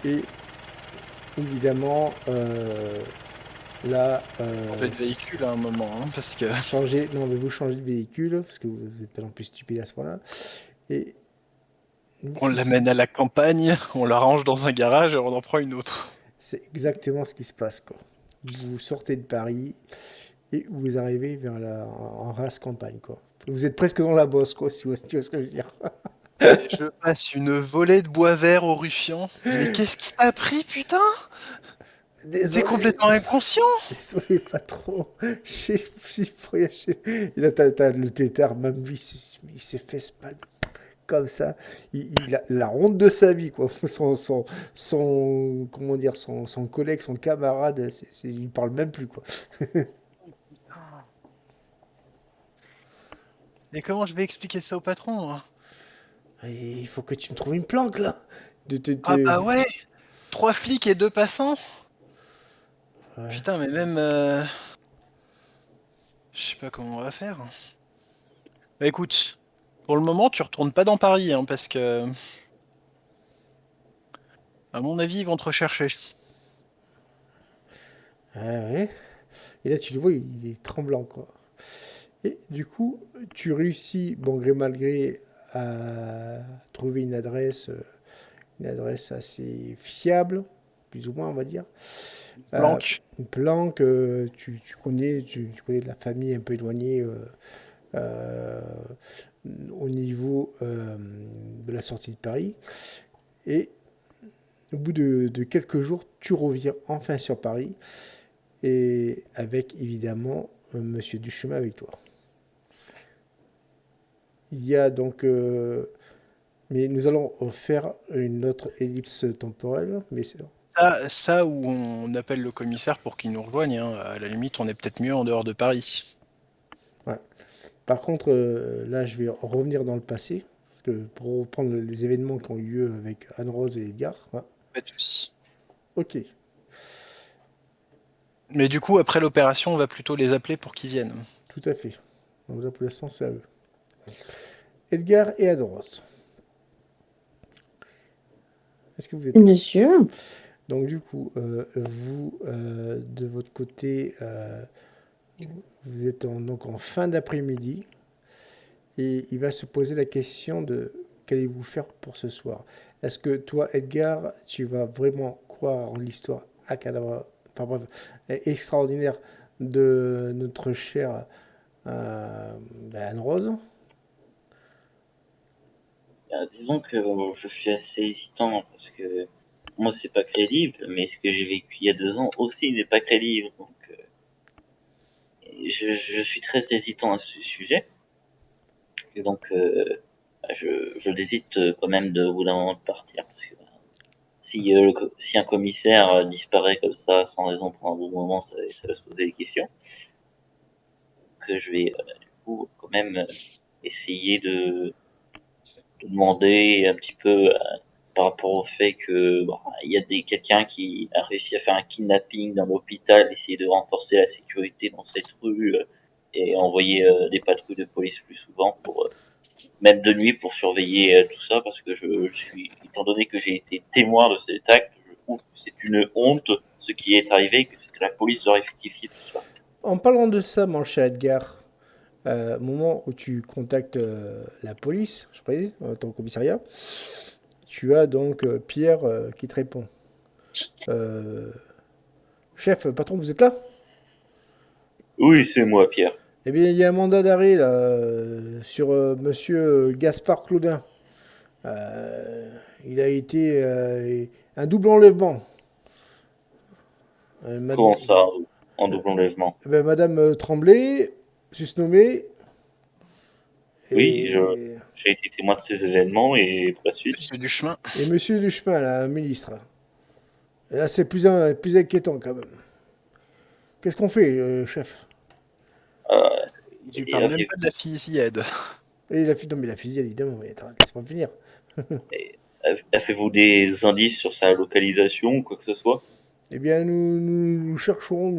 Et évidemment, là, Changer de véhicule à un moment, hein, parce que... non, mais vous changez de véhicule parce que vous n'êtes pas non plus stupide à ce point-là. Et On l'amène à la campagne, on l'arrange dans un garage et on en prend une autre. c'est exactement ce qui se passe, quoi. Vous sortez de Paris et vous arrivez vers en race campagne, quoi. Vous êtes presque dans la bosse, quoi, si tu vois ce que je veux dire. Et je passe une volée de bois vert au ruffian. Mais qu'est-ce qui t'a pris, putain? T'es Désolé, complètement inconscient. désolé, patron. Et là, t'as le tétard, même lui, il s'est fait spalmer comme ça. Il a la honte de sa vie, quoi. Comment dire, son collègue, son camarade, il parle même plus, quoi. Et comment je vais expliquer ça au patron, hein? Et il faut que tu me trouves une planque, là. Ah bah ouais, 3 flics et 2 passants. Ouais. Putain, mais même... Je sais pas comment on va faire. Bah écoute, pour le moment, tu retournes pas dans Paris, hein, parce que... À mon avis, ils vont te rechercher. Ah ouais. Et là, tu le vois, il est tremblant, quoi. Et du coup, tu réussis, bon gré mal gré, à trouver une adresse assez fiable, plus ou moins, on va dire. Euh, Planque. une planque, tu connais de la famille un peu éloignée euh, au niveau de la sortie de Paris. Et au bout de quelques jours, tu reviens enfin sur Paris et avec évidemment Monsieur Duchemin avec toi. Il y a donc mais nous allons faire une autre ellipse temporelle. Mais Ça où on appelle le commissaire pour qu'il nous rejoigne, hein. À la limite, on est peut-être mieux en dehors de Paris. ouais. Par contre, là, je vais revenir dans le passé. Parce que pour reprendre les événements qui ont eu lieu avec Anne-Rose et Edgar. Ouais. Pas de soucis. Ok, Mais du coup, après l'opération, on va plutôt les appeler pour qu'ils viennent. tout à fait. Donc là, pour l'instant, c'est à eux. Edgar et Anne-Rose. Est-ce que vous êtes là? Bien sûr. Donc du coup, vous, de votre côté, vous êtes donc en fin d'après-midi. Et il va se poser la question de qu'allez-vous faire pour ce soir. Est-ce que toi, Edgar, tu vas vraiment croire en l'histoire enfin bref, extraordinaire de notre chère Anne-Rose? Disons que je suis assez hésitant parce que moi c'est pas crédible, mais ce que j'ai vécu il y a 2 ans aussi n'est pas crédible. Donc je suis très hésitant à ce sujet. Et donc je hésite quand même au bout d'un moment de partir parce que si un commissaire disparaît comme ça sans raison pour un bon moment, ça va se poser des questions. Que je vais du coup quand même essayer de demander un petit peu par rapport au fait que il y a quelqu'un qui a réussi à faire un kidnapping dans l'hôpital, essayer de renforcer la sécurité dans cette rue et envoyer des patrouilles de police plus souvent pour même de nuit pour surveiller tout ça parce que je suis étant donné que j'ai été témoin de cet acte, je trouve que c'est une honte ce qui est arrivé, que c'est que la police doit rectifier tout ça. En parlant de ça, mon cher Edgar, au moment où tu contactes la police, je précise, ton commissariat, tu as donc Pierre qui te répond. Euh, Chef, patron, vous êtes là? Oui, c'est moi, Pierre. Eh bien, il y a un mandat d'arrêt là sur Monsieur Gaspard Claudin. Il a été un double enlèvement. Comment ça, en double enlèvement? Madame Tremblay, susnommée, Oui, et, j'ai été témoin de ces événements et pour la suite. Monsieur Duchemin. et Monsieur Duchemin, la ministre. Et là, c'est plus inquiétant quand même. Qu'est-ce qu'on fait, chef? Euh, Je lui et parle même avez- pas de la fusillade. Et la fille, non mais la fusillade, évidemment, mais attends, laisse-moi finir. Avez-vous des indices sur sa localisation ou quoi que ce soit? Eh bien, nous cherchons,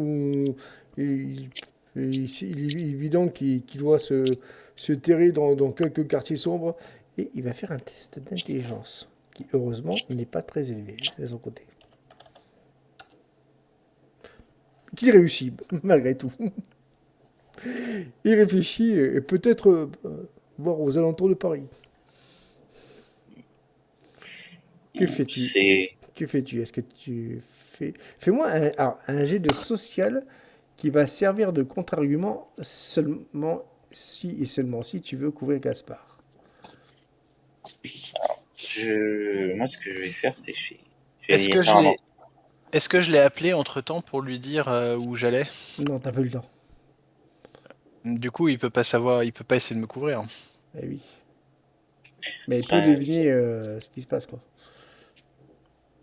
il, il est évident qu'il doit se terrer dans quelques quartiers sombres, et il va faire un test d'intelligence, qui heureusement n'est pas très élevé de son côté. Qu'il réussit, malgré tout. Il réfléchit, et peut-être voir aux alentours de Paris. Que fais-tu? C'est Que fais-tu? Est-ce que tu fais... Fais-moi un jet de social qui va servir de contre-argument seulement si et seulement si tu veux couvrir Gaspard. moi ce que je vais faire, c'est que je vais Est-ce y que faire je un l'ai est-ce que je l'ai appelé entre-temps pour lui dire où j'allais? Non, t'as pas eu le temps. Du coup, il peut pas savoir, il peut pas essayer de me couvrir. Eh oui. Mais il peut enfin, deviner ce qui se passe, quoi.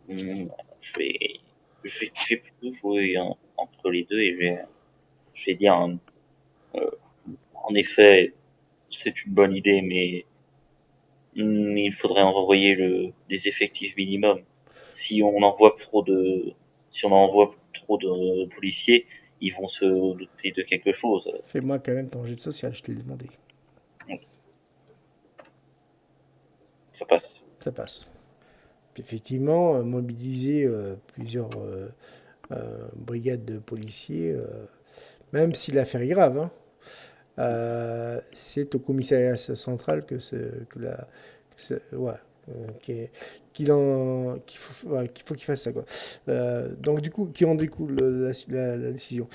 hmm, je vais, je vais plutôt jouer entre les deux et je vais dire, euh, en effet, c'est une bonne idée, mais il faudrait envoyer des effectifs minimum. Si on envoie trop de, si on envoie trop de policiers, ils vont se douter de quelque chose. Fais-moi quand même ton jet de social, je te l'ai demandé. Ça passe. Ça passe. Puis effectivement, mobiliser plusieurs brigades de policiers, même si l'affaire est grave, hein, c'est au commissariat central que ouais, qu'il faut qu'il fasse ça, quoi. Donc du coup, qui en découle la décision.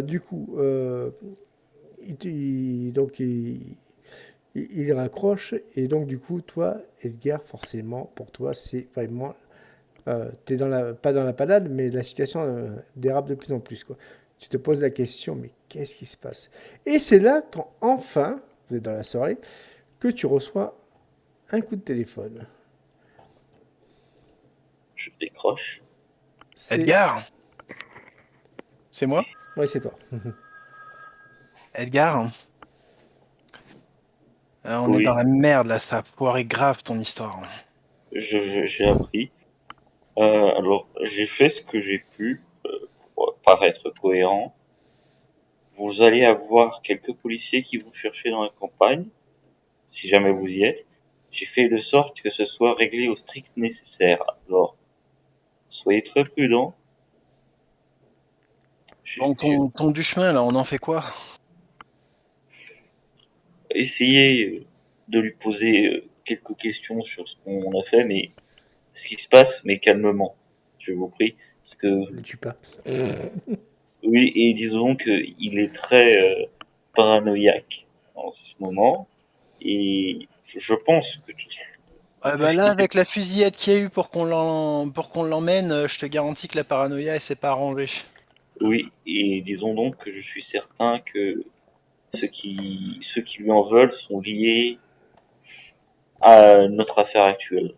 Du coup, il raccroche, et donc du coup, toi, Edgar, forcément, pour toi, c'est vraiment t'es pas dans la panade, mais la situation dérape de plus en plus, quoi. Tu te poses la question, mais qu'est-ce qui se passe? Et c'est là quand enfin, vous êtes dans la soirée, que tu reçois un coup de téléphone. Je décroche. C'est... Edgar, c'est moi? Ouais, c'est toi. Edgar, on est dans Oui, la merde là, ça a foiré grave ton histoire. j'ai appris. Alors, j'ai fait ce que j'ai pu pour paraître cohérent. Vous allez avoir quelques policiers qui vont chercher dans la campagne, si jamais vous y êtes. J'ai fait de sorte que ce soit réglé au strict nécessaire. Alors, soyez très prudents. Donc ton Duchemin là, on en fait quoi? Essayez de lui poser quelques questions sur ce qu'on a fait, mais ce qui se passe, mais calmement, je vous prie. Parce que, Le tue pas. oui, et disons qu'il est très paranoïaque en ce moment, et je pense que Ah tout bah ce là, qui s'est... avec la fusillade qu'il y a eu pour qu'on l'emmène, je te garantis que la paranoïa elle s'est pas arrangée. Oui, et disons donc que je suis certain que ceux qui lui en veulent sont liés à notre affaire actuelle.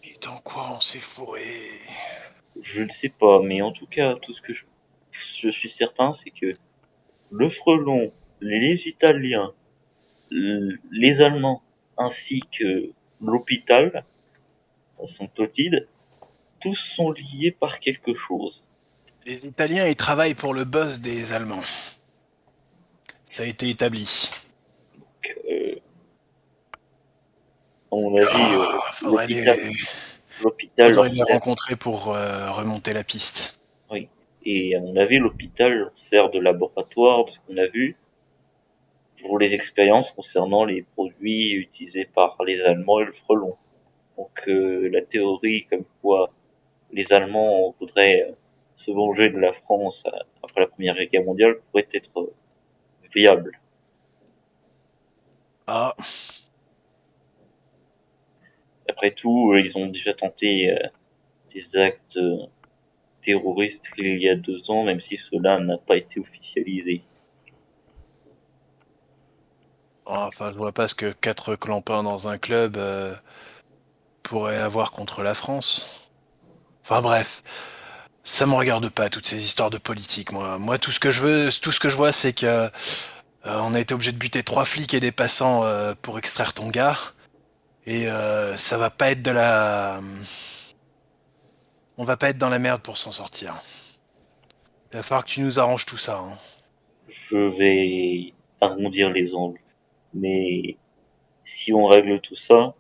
Et dans quoi on s'est fourré? Je ne sais pas, mais en tout cas, tout ce que je suis certain, c'est que le frelon, les Italiens, les Allemands, ainsi que l'hôpital, son Clotilde, tous sont liés par quelque chose. Les Italiens, ils travaillent pour le boss des Allemands. Ça a été établi. Euh, à mon avis, Ah, l'hôpital faudrait leur les sert, rencontrer pour remonter la piste. oui. Et à mon avis, l'hôpital leur sert de laboratoire, de ce qu'on a vu, pour les expériences concernant les produits utilisés par les Allemands et le frelon. Donc la théorie comme quoi les Allemands voudraient se venger de la France après la Première Guerre mondiale pourrait être viable. Ah, Après tout, ils ont déjà tenté des actes terroristes il y a 2 ans, même si cela n'a pas été officialisé. Enfin, je vois pas ce que 4 clampins dans un club pourraient avoir contre la France. Enfin bref, ça me regarde pas toutes ces histoires de politique. Moi, tout ce que je vois, c'est que on a été obligé de buter 3 flics et des passants pour extraire ton gars. Et ça va pas être on va pas être dans la merde pour s'en sortir. Il va falloir que tu nous arranges tout ça. Hein. Je vais arrondir les angles, mais si on règle tout ça,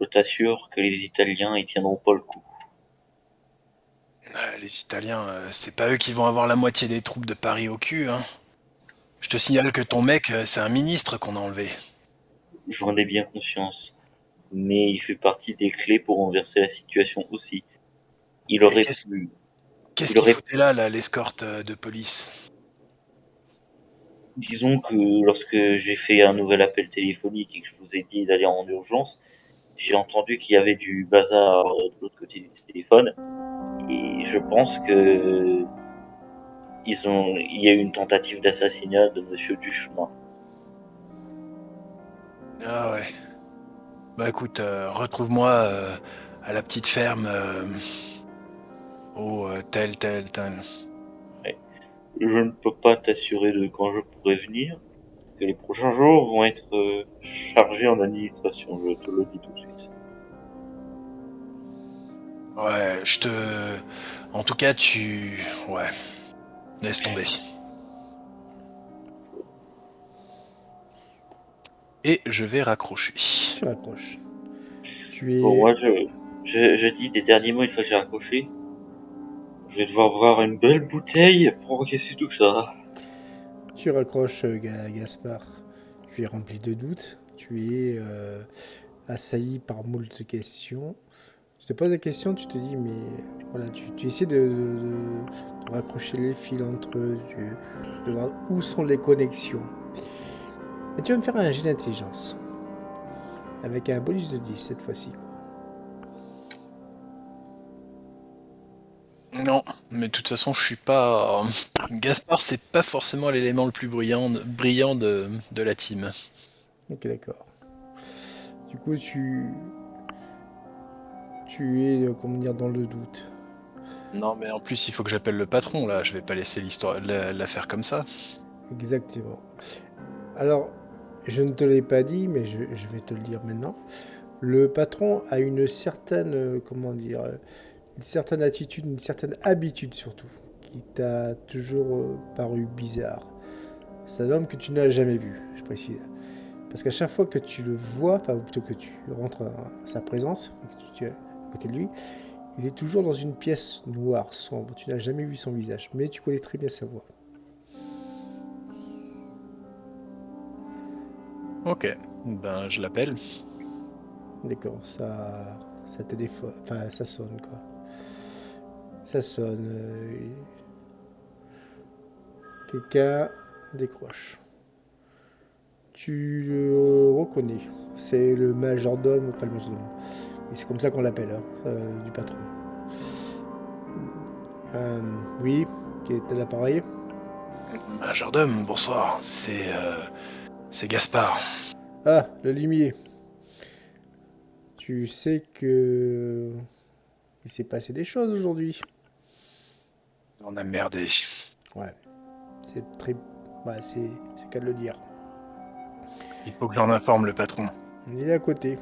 je t'assure que les Italiens ils tiendront pas le coup. Les Italiens, c'est pas eux qui vont avoir la moitié des troupes de Paris au cul. Hein. Je te signale que ton mec, c'est un ministre qu'on a enlevé. J'en ai bien conscience, mais il fait partie des clés pour renverser la situation aussi. Il Et aurait qu'est-ce pu, qu'est-ce il qu'il aurait, foutait là, l'escorte de police? disons que lorsque j'ai fait un nouvel appel téléphonique et que je vous ai dit d'aller en urgence, j'ai entendu qu'il y avait du bazar de l'autre côté du téléphone et je pense que il y a eu une tentative d'assassinat de Monsieur Duchemin. Ah ouais. Bah écoute, retrouve-moi à la petite ferme au tel. Ouais. Je ne peux pas t'assurer de quand je pourrai venir, que les prochains jours vont être chargés en administration, je te le dis tout de suite. Ouais, En tout cas, Ouais, laisse tomber. Et je vais raccrocher. Tu raccroches. Tu Bon, es... moi, je dis des derniers mots une fois que j'ai raccroché. Je vais devoir boire une belle bouteille pour encaisser tout ça. Tu raccroches, Gaspard. Tu es rempli de doutes. Tu es assailli par moult questions. Tu te poses la question, tu te dis, mais voilà, tu essaies de raccrocher les fils entre eux, de voir où sont les connexions. Et tu vas me faire un jet d'intelligence. Avec un bonus de 10 cette fois-ci. Non, mais de toute façon, je suis pas. Gaspard, c'est pas forcément l'élément le plus brillant de la team. Ok, d'accord. Du coup, tu es, comment dire, dans le doute. Non, mais en plus, il faut que j'appelle le patron, là. Je vais pas laisser l'affaire comme ça. Exactement. Alors, je ne te l'ai pas dit, mais je vais te le dire maintenant. Le patron a une certaine, comment dire, une certaine attitude, une certaine habitude surtout, qui t'a toujours paru bizarre. C'est un homme que tu n'as jamais vu, je précise. Parce qu'à chaque fois que tu le vois, enfin, ou plutôt que tu rentres à sa présence, que tu es à côté de lui, il est toujours dans une pièce noire, sombre. Tu n'as jamais vu son visage, mais tu connais très bien sa voix. Ok, ben je l'appelle. D'accord, ça téléphone, enfin ça sonne quoi. Ça sonne. Quelqu'un décroche. Tu le reconnais. C'est le majordome, enfin le majordome. Et c'est comme ça qu'on l'appelle, hein, du patron. Oui, qui est à l'appareil. Majordome, bonsoir. C'est Gaspard. Ah, le limier. Tu sais que il s'est passé des choses aujourd'hui. On a merdé. Ouais, c'est très, ouais, c'est qu'à le dire. Il faut que j'en informe le patron. Il est à côté.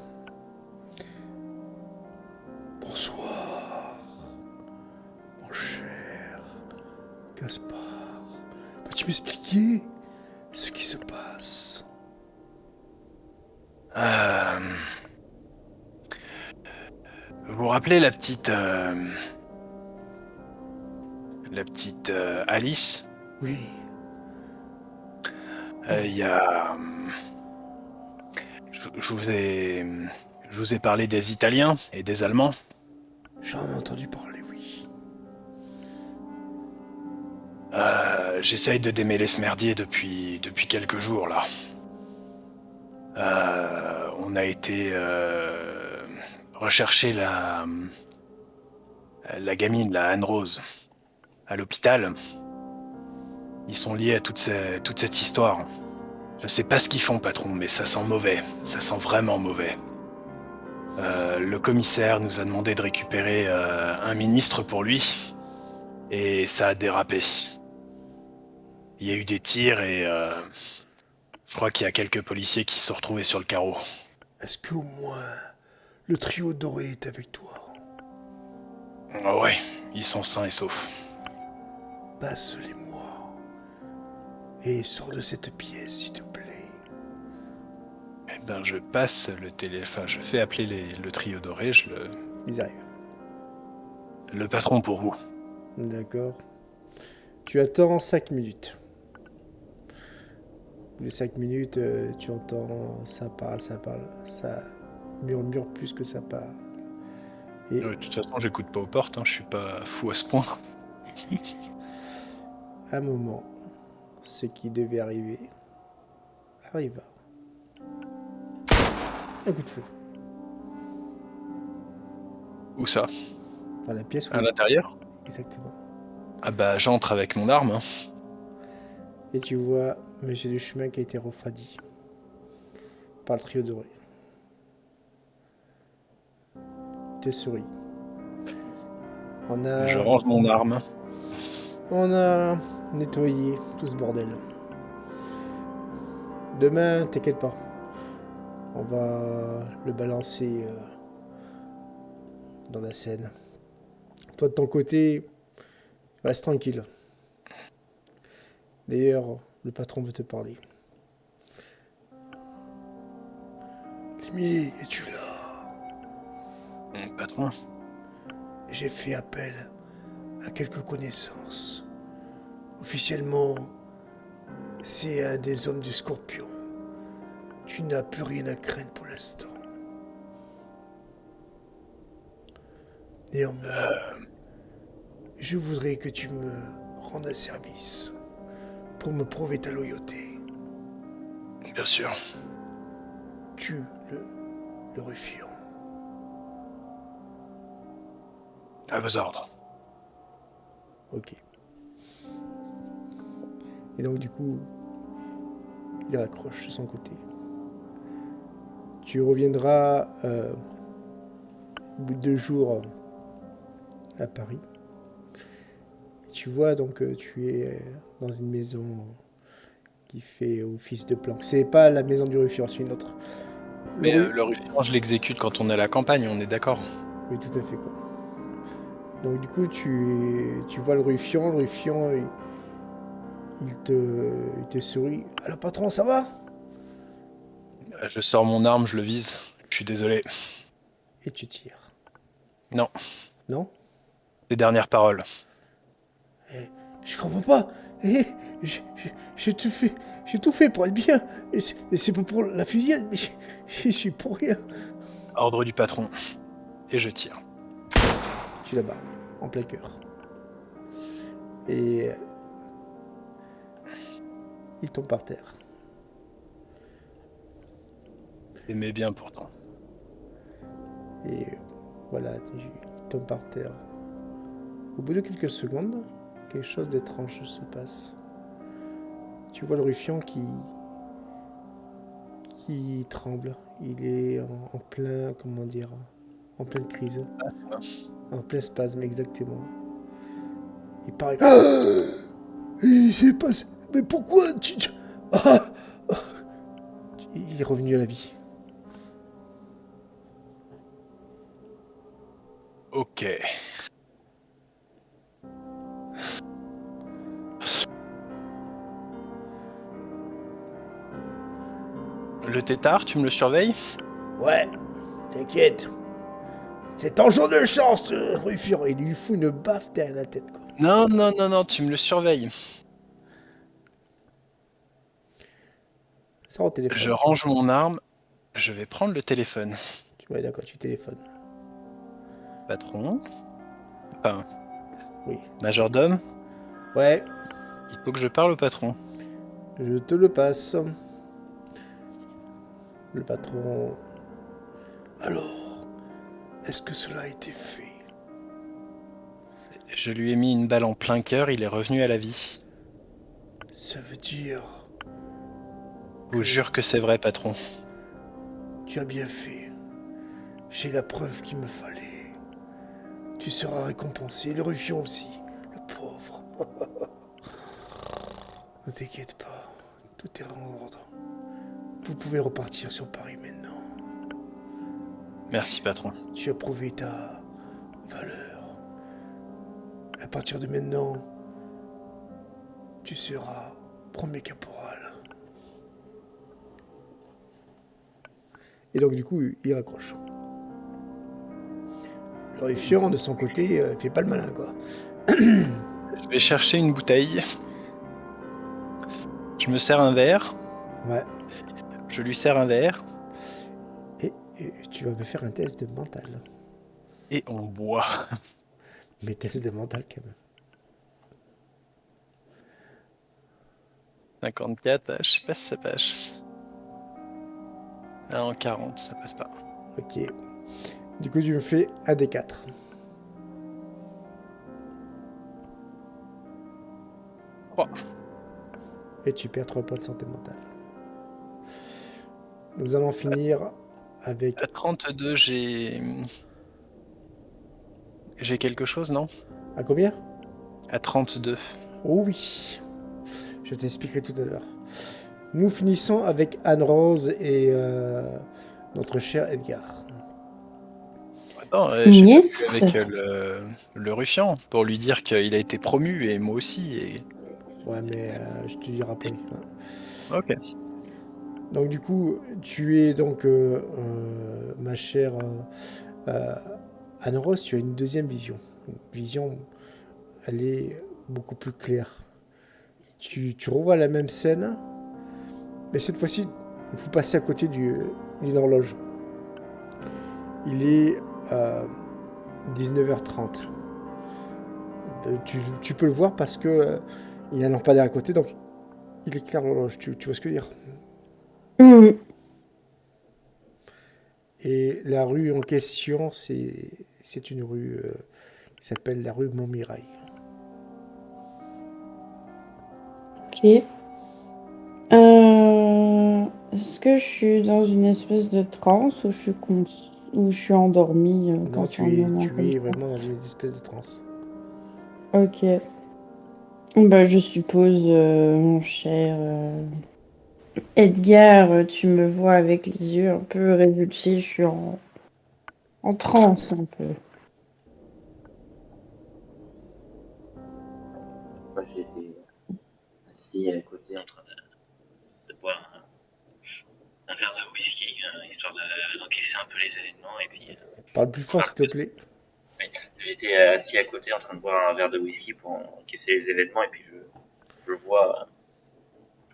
Bonsoir, mon cher Gaspard. Peux-tu m'expliquer ce qui se passe? Euh... Vous vous rappelez la petite Alice? Oui, Il y a... je vous ai parlé des Italiens et des Allemands. j'en ai entendu parler, oui. J'essaye de démêler ce merdier depuis quelques jours, là. On a été rechercher La gamine, la Anne-Rose, à l'hôpital. Ils sont liés à toute cette histoire. Je sais pas ce qu'ils font, patron, mais ça sent mauvais. Ça sent vraiment mauvais. Le commissaire nous a demandé de récupérer un ministre pour lui, et ça a dérapé. Il y a eu des tirs et je crois qu'il y a quelques policiers qui se sont retrouvés sur le carreau. Est-ce qu'au moins le trio doré est avec toi? Ah ouais, ils sont sains et saufs. Passe-les-moi. Et sors de cette pièce, s'il te plaît. Eh ben, je passe le téléphone, je fais appeler le trio doré, Ils arrivent. le patron pour vous. D'accord. Tu attends 5 minutes. Les 5 minutes, tu entends, ça parle, ça murmure plus que ça parle. Et De toute façon, j'écoute pas aux portes, je suis pas fou à ce point. à un moment, ce qui devait arriver arriva. Un coup de feu. Où ça? Dans la pièce où... À l'intérieur? Exactement. Ah bah, j'entre avec mon arme. Et tu vois Monsieur Duchemin qui a été refroidi par le trio doré. Il te sourit. Je range mon arme. On a nettoyé tout ce bordel. Demain, t'inquiète pas. On va le balancer dans la Seine. Toi, de ton côté, reste tranquille. D'ailleurs, le patron veut te parler. Limier, es-tu là? Patron? J'ai fait appel à quelques connaissances. Officiellement, c'est un des hommes du Scorpion. Tu n'as plus rien à craindre pour l'instant. Néanmoins, je voudrais que tu me rendes un service pour me prouver ta loyauté. Bien sûr. Tue le ruffian. À vos ordres. Ok. Et donc du coup, il raccroche de son côté. Tu reviendras au bout de 2 jours à Paris. Et tu vois donc que tu es dans une maison qui fait office de planque. C'est pas la maison du ruffian, c'est une autre. Mais le ruffian, je l'exécute quand on est à la campagne, on est d'accord? Oui, tout à fait quoi. Donc du coup, tu vois le ruffian, il te sourit. Alors patron, ça va? Je sors mon arme, je le vise. Je suis désolé. Et tu tires. Non, Non? les dernières paroles. Je comprends pas. J'ai tout fait pour être bien. Et c'est pas pour la fusillade, mais je suis pour rien. Ordre du patron. Et je tire. Tu la bats, en plein cœur. Et il tombe par terre. Aimais bien pourtant. Et voilà, il tombe par terre. Au bout de quelques secondes, quelque chose d'étrange se passe. Tu vois le ruffian qui tremble. Il est en plein, comment dire, en pleine crise. En plein spasme, exactement. Il paraît... Il s'est passé... Mais pourquoi Ah Il est revenu à la vie. Ok. Le tétard, tu me le surveilles? Ouais, t'inquiète. C'est ton jour de chance, ruffian. Il lui fout une baffe derrière la tête, quoi. Non, tu me le surveilles. Ça au téléphone. Je range mon arme, je vais prendre le téléphone. Ouais, d'accord, tu téléphones. Patron? Enfin, Oui. majordome? Ouais, Il faut que je parle au patron. je te le passe. Le patron... Alors, est-ce que cela a été fait? Je lui ai mis une balle en plein cœur, il est revenu à la vie. Ça veut dire Je vous jure que c'est vrai, patron. tu as bien fait. J'ai la preuve qu'il me fallait. Tu seras récompensé, le ruffian aussi, le pauvre. Ne t'inquiète pas, tout est en ordre. Vous pouvez repartir sur Paris maintenant. Merci, patron. Tu as prouvé ta valeur. À partir de maintenant, tu seras premier caporal. Et donc du coup, il raccroche. Le ruffian, de son côté, fait pas le malin, quoi. Je vais chercher une bouteille. Je me sers un verre. Ouais. Je lui sers un verre. Et tu vas me faire un test de mental. Et on boit. Mais test de mental, quand même. 54, je sais pas si ça passe. Ah, en 40, ça passe pas. Ok. Du coup, tu me fais un des 4. Oh. Et tu perds 3 points de santé mentale. Nous allons finir avec... À 32, j'ai quelque chose, non? À combien? À 32. Oh oui. Je t'expliquerai tout à l'heure. Nous finissons avec Anne-Rose et notre cher Edgar. Attends, j'ai pas Yes. vu avec le ruffian pour lui dire qu'il a été promu et moi aussi. Et... Ouais, mais je te dirai après. Hein. Ok. Donc du coup, tu es donc, ma chère Anne-Rose, tu as une deuxième vision. Une vision, elle est beaucoup plus claire. Tu revois la même scène, mais cette fois-ci, vous passez à côté d'une horloge. Il est 19h30. Tu peux le voir parce que il y a un lampadaire à côté, donc il éclaire l'horloge. Tu vois ce que je veux dire? Mhm. Et la rue en question, c'est une rue qui s'appelle la rue Montmirail. Ok. Est-ce que je suis dans une espèce de transe ou ou je suis endormie quand Non, c'est un moment comme tu es ça? vraiment dans une espèce de transe. Ok. Bah, je suppose, mon cher Edgar, tu me vois avec les yeux un peu révulsés, je suis en transe un peu. Moi, j'ai été assis à côté en train de boire un verre de whisky, histoire d'encaisser un peu les événements. Et puis, Parle plus pour fort, faire s'il te le plaît. oui. J'étais assis à côté en train de boire un verre de whisky pour encaisser les événements. Et puis, je vois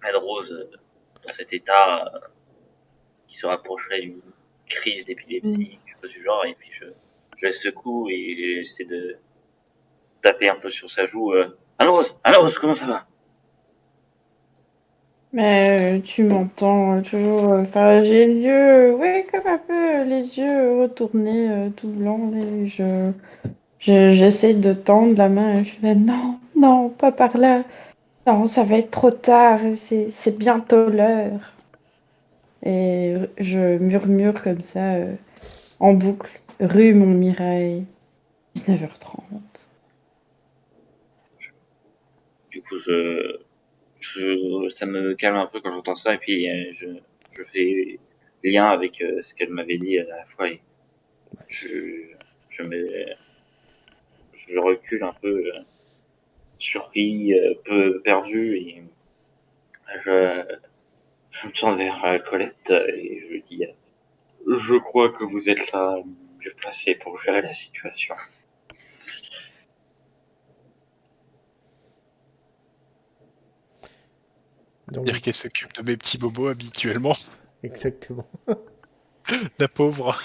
Ed Rose dans cet état qui se rapprocherait d'une crise Mm. d'épilepsie, quelque chose du genre. Et puis, je la secoue et j'essaie de taper un peu sur sa joue. Anne Rose, comment ça va? Mais tu m'entends toujours. Enfin, j'ai les yeux, ouais, comme un peu les yeux retournés, tout blancs. Et j'essaie de tendre la main. Et je fais non, non, pas par là. Non, ça va être trop tard. C'est bientôt l'heure. Et je murmure comme ça, en boucle. Rue Montmirail, 19h30. Du coup, ça me calme un peu quand j'entends ça. Et puis, je fais lien avec ce qu'elle m'avait dit à la fois. Et je, je, me, je recule un peu, surpris, peu perdu. Et je, je me tourne vers Colette et je lui dis je crois que vous êtes là mieux placé pour gérer la situation. Donc, Dire qu'elle s'occupe de mes petits bobos habituellement. exactement. La pauvre.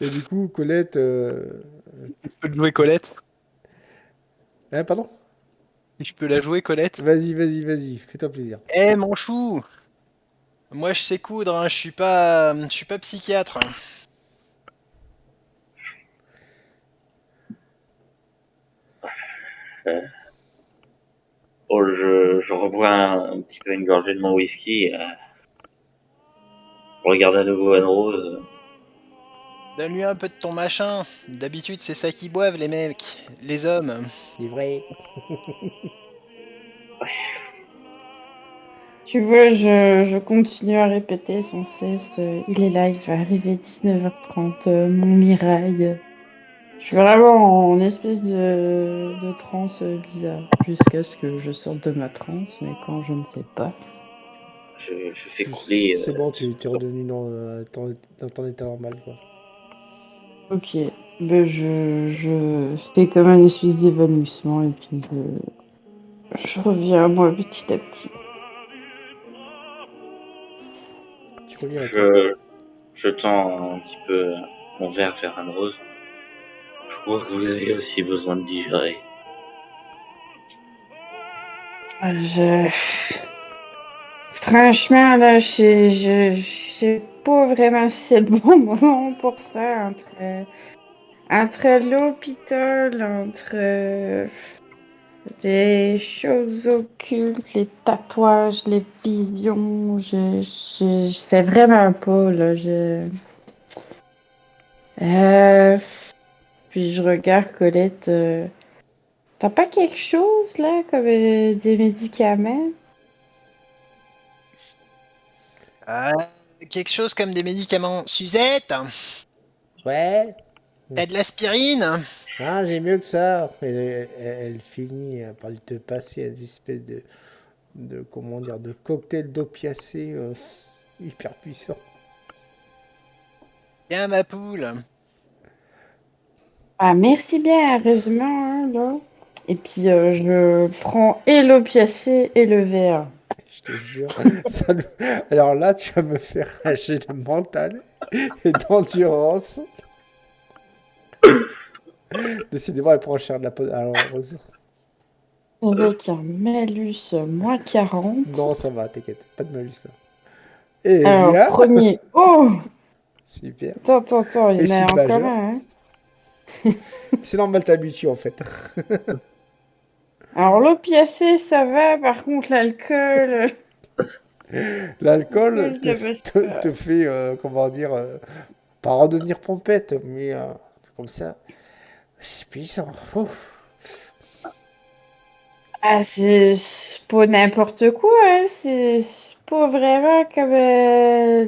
Et du coup, Colette... Je peux te jouer Colette? Hein, pardon? Je peux la jouer Colette? Vas-y, fais-toi plaisir. Eh mon chou! Moi je sais coudre, hein. Je suis pas psychiatre. Oh, je rebois un petit peu une gorgée de mon whisky. Je regarde à nouveau Anne-Rose. Donne-lui un peu de ton machin. D'habitude, c'est ça qu'ils boivent, les mecs. Les hommes. Il est vrai. Tu vois, je continue à répéter sans cesse. Il est là, il va arriver 19h30, mon Mirail. Je suis vraiment en espèce de transe bizarre. Jusqu'à ce que je sorte de ma transe, mais quand je ne sais pas. Je fais couler. C'est bon, tu es redevenu dans ton état normal, quoi. Ok, ben je fais comme un espèce d'évanouissement et puis je reviens à moi petit à petit. Tu reviens à toi. Je tends un petit peu mon verre vers Anne-Rose. Je crois que vous avez aussi besoin de digérer. Je... Franchement, là, je sais pas vraiment si c'est le bon moment pour ça. Entre l'hôpital, entre les choses occultes, les tatouages, les visions, je sais vraiment pas, là. Euh, Puis je regarde Colette. T'as pas quelque chose, là, comme des médicaments? Ah, quelque chose comme des médicaments. Suzette, Ouais. t'as de l'aspirine? Ah, j'ai mieux que ça. Elle finit par te passer une espèce comment dire, de cocktail d'opiacés hyper puissant. Tiens, ma poule. Ah, merci bien, heureusement, hein, là. Et puis, je prends et l'opiacé et le verre. Je te jure. Alors là, tu vas me faire un jet de mental et d'endurance. Décidément, elle prend cher de la peau. Alors, Avec un malus moins 40. non, ça va, t'inquiète. Pas de malus, là. Eh Alors, bien, premier. Oh! super. Attends, il y en Réussite a encore majeure. un, hein. C'est normal, t'habitues en fait. Alors, l'opiacé, ça va. Par contre, l'alcool, L'alcool ça passe te pas. fait, comment dire, pas redevenir pompette, mais comme ça, c'est puissant. Ouf. Ah, c'est pas n'importe quoi, hein. C'est pas vraiment comme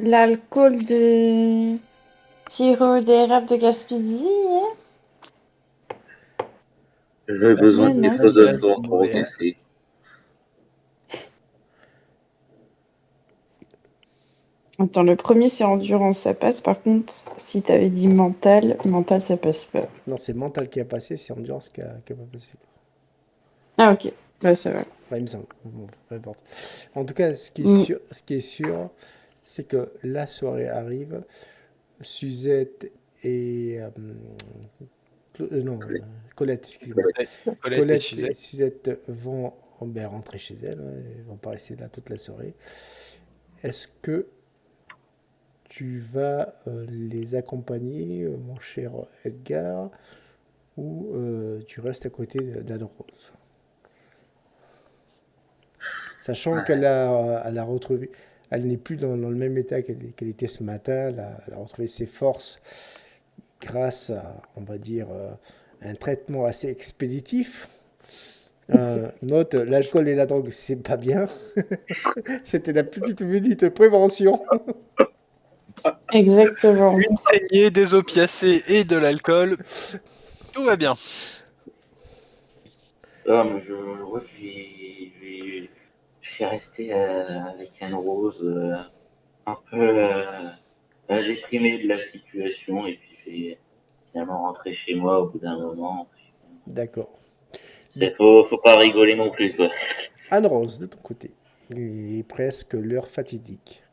l'alcool de sirop d'érable de Gaspésie, hein. J'ai Bah, besoin Mais de non, là, c'est pas méthodologie ça. c'est pour mauvais. encaisser. Attends, le premier, c'est endurance, ça passe. Par contre, si t'avais dit mental, ça passe pas. Non, c'est mental qui a passé, c'est endurance qui a pas passé. Ah, ok. Bah, ça va. Ouais, il me semble. Bon, peu importe. En tout cas, Mm. ce qui est sûr, c'est que la soirée arrive. Suzette et non, Colette, excuse-moi. Ouais, Colette et Colette et Suzette. Suzette vont rentrer chez elles. Hein, elles vont pas rester là toute la soirée. Est-ce que tu vas les accompagner, mon cher Edgar, ou tu restes à côté d'Anne-Rose? Sachant elle a retrouvé, elle n'est plus dans le même état qu'elle était ce matin, elle a retrouvé ses forces grâce à, on va dire, un traitement assez expéditif. Note, l'alcool et la drogue, c'est pas bien. C'était la petite minute prévention. Exactement. Une saignée, des opiacés et de l'alcool. Tout va bien. Ah, mais ouais, je vais rester avec Anne-Rose un peu déprimé de la situation et puis je vais finalement rentrer chez moi au bout d'un moment. D'accord. Du Faut pas rigoler non plus, quoi. Anne-Rose, de ton côté, il est presque l'heure fatidique.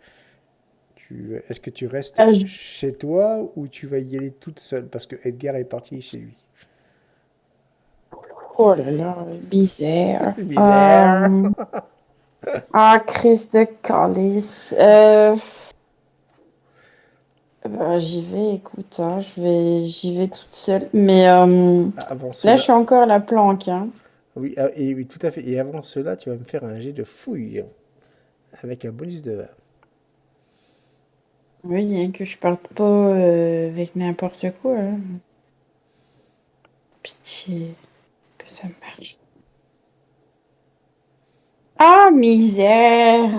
Est-ce que tu restes Ah, chez toi ou tu vas y aller toute seule parce que Edgar est parti chez lui? oh là là, bizarre. Misère. Ah, Chris de Callis. Bah, j'y vais, écoute, j'y vais toute seule. Mais Avant là, je cela, suis encore à la planque, hein. Oui, et oui, tout à fait. Et avant cela, tu vas me faire un jet de fouille avec un bonus de 20. Oui, hein, que je parle pas avec n'importe quoi. Hein. Pitié, que ça marche. Ah, misère!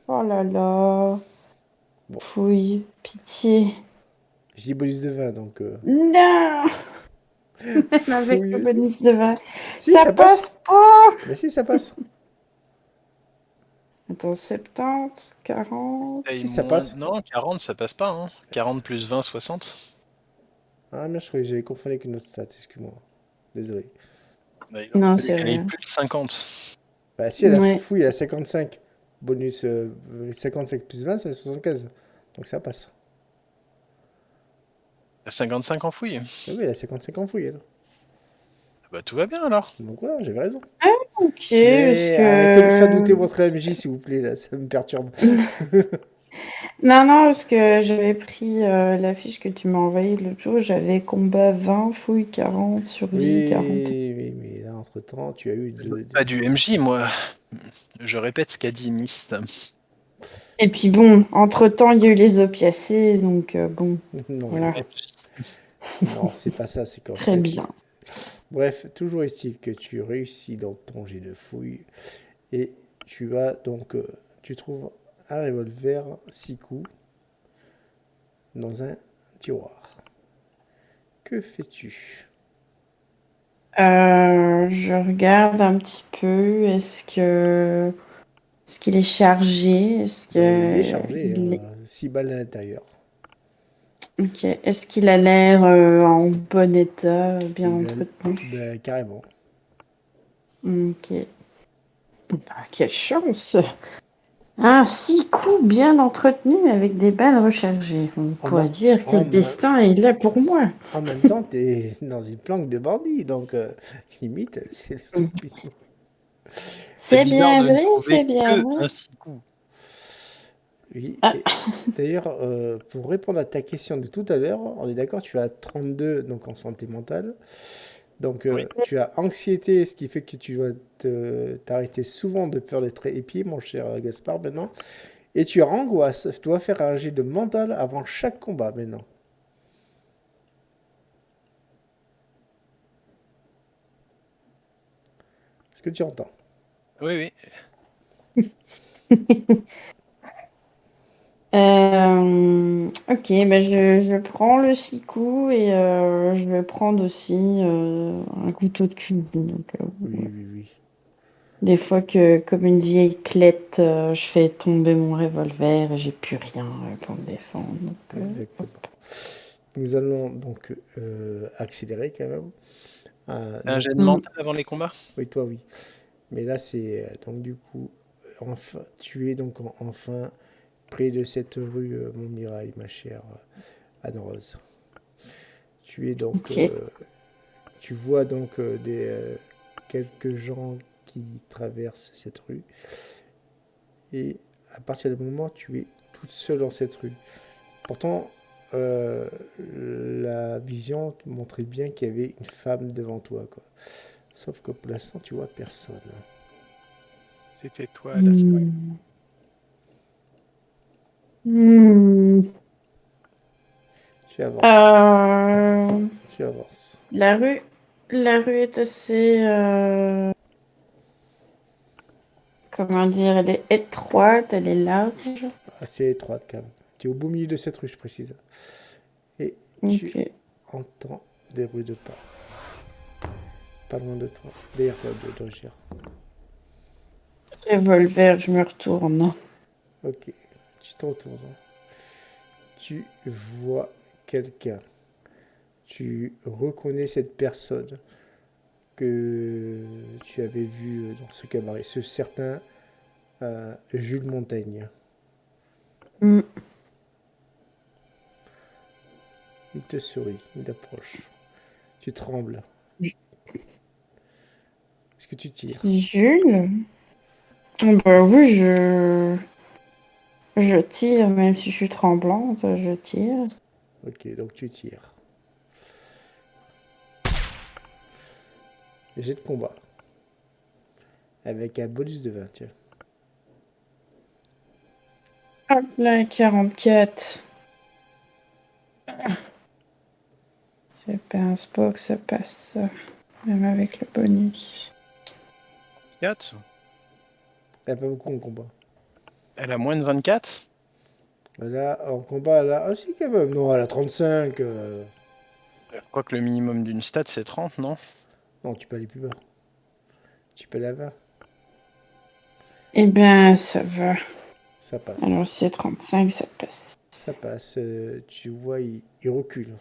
Oh là là. Bon, Fouille, pitié. je dis bonus de 20, donc Non! Avec le fouille. bonus de 20. Si, Ça ça passe. passe pas! Mais si, ça passe. Attends, 70, 40. Taille Si, ça moins... passe. Non, 40, ça passe pas. Hein. 40 plus 20, 60. Ah, mais je croyais que j'avais confondu avec une autre stat, excuse-moi. Désolé. Bah, il aurait Non, fallu c'est qu'elle ait vrai. plus de 50. Bah, si elle a Ouais. fouille à 55, bonus 55 plus 20, c'est 75. Donc ça passe. À 55 en fouille. Mais oui, elle a 55 en fouille, elle. Bah tout va bien alors. Donc voilà, j'avais raison. Ok, parce Mais arrêtez de faire douter que... votre MJ, s'il vous plaît, là, ça me perturbe. Non, non, parce que j'avais pris la fiche que tu m'as envoyée l'autre jour. J'avais combat 20, fouille 40, survie 40. Oui, mais là, entre-temps, tu as eu Pas du MJ, moi. Je répète ce qu'a dit Mist. Et puis bon, entre-temps, il y a eu les opiacés, donc bon, Non, voilà. non, c'est pas ça, c'est qu'en Très fait... bien. Bref, toujours est-il que tu réussis dans ton jet de fouille et tu vas donc... tu trouves un revolver 6 coups dans un tiroir. Que fais-tu? Je regarde un petit peu. Est-ce qu'il est chargé? Est-ce Ben, il est que chargé, il est... 6 balles à l'intérieur. Ok. Est-ce qu'il a l'air en bon état, bien entretenu? Ben, carrément. Ok. Bah, quelle chance! Un 6 coups bien entretenu avec des balles rechargées. On En, pourrait ma- dire que le en, ma- destin est là pour moi. en même temps, tu es dans une planque de bandits, donc limite, c'est stupide. C'est C'est bizarre bien de ne vrai, trouver c'est bien que vrai. un 6 coups. Oui, Ah, et d'ailleurs, pour répondre à ta question de tout à l'heure, on est d'accord, tu as 32 donc en santé mentale. Donc Oui. tu as anxiété, ce qui fait que tu vas t'arrêter souvent de peur d'être épié, mon cher Gaspard, maintenant. Et tu as angoisse, tu dois faire un jet de mental avant chaque combat maintenant. Est-ce que tu entends? Oui, oui. ok, ben je prends le 6 coups et je vais prendre aussi un couteau de cuisine. Donc, Oui, oui, oui. des fois que, comme une vieille clette, je fais tomber mon revolver et j'ai plus rien pour me défendre. Donc, Exactement. Nous allons donc accélérer quand même. Un jet de Mm. mental avant les combats. Oui, toi, oui. Mais là, c'est donc du coup, enfin, tu es donc enfin près de cette rue Montmirail, ma chère Anne-Rose. Tu es donc, Ok. tu vois donc quelques gens qui traversent cette rue. Et à partir du moment où tu es toute seule dans cette rue. Pourtant, la vision te montrait bien qu'il y avait une femme devant toi, quoi. Sauf que pour l'instant, tu vois personne. C'était toi la femme. Hmm. Hmm. Tu avances, Euh, tu avances. la rue, la rue est assez, comment dire, elle est étroite, elle est large. Assez étroite quand même. Tu es au beau milieu de cette rue, je précise. Et tu Ok. entends des bruits de pas. Pas loin de toi. Derrière toi, de Gire. Revolver, je me retourne. Ok. Tu te retournes. Tu vois quelqu'un. Tu reconnais cette personne que tu avais vue dans ce cabaret. Ce certain Jules Montaigne. Hmm. Il te sourit, il t'approche. Tu trembles. Est-ce que tu tires? Jules? Bah oui, je tire, même si je suis tremblante, je tire. Ok, donc tu tires. Jet de combat. Avec un bonus de 20, tiens. Hop là, 44. C'est pas un spot, ça passe. Même avec le bonus. 4. Il n'y a pas beaucoup en combat. Elle a moins de 24. Là, en combat, elle a... Ah si, quand même. Non, elle a 35. Je crois que le minimum d'une stat, c'est 30, non? Non, tu peux aller plus bas. Tu peux aller à 20. Eh ben, ça va. Ça passe. Alors, si c'est 35, ça passe. Ça passe. Tu vois, il recule.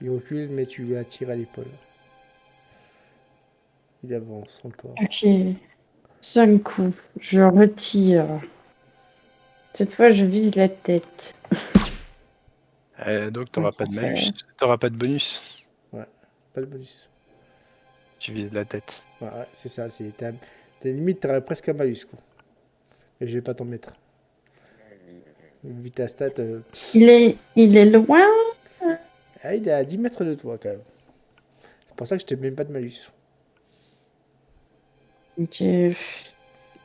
Il recule, mais tu lui attires à l'épaule. Il avance encore. Ok. 5 coups. Je retire. Cette fois, je vise la tête. Donc t'auras pas de malus. T'auras pas de bonus. Pas de bonus. Tu vises la tête. Ouais, c'est ça. T'es limite, t'aurais presque un malus, quoi. Mais je vais pas t'en mettre. Vu ta stat... Il est loin. Ah, il est à 10 mètres de toi, quand même. C'est pour ça que je te mets pas de malus. Ok.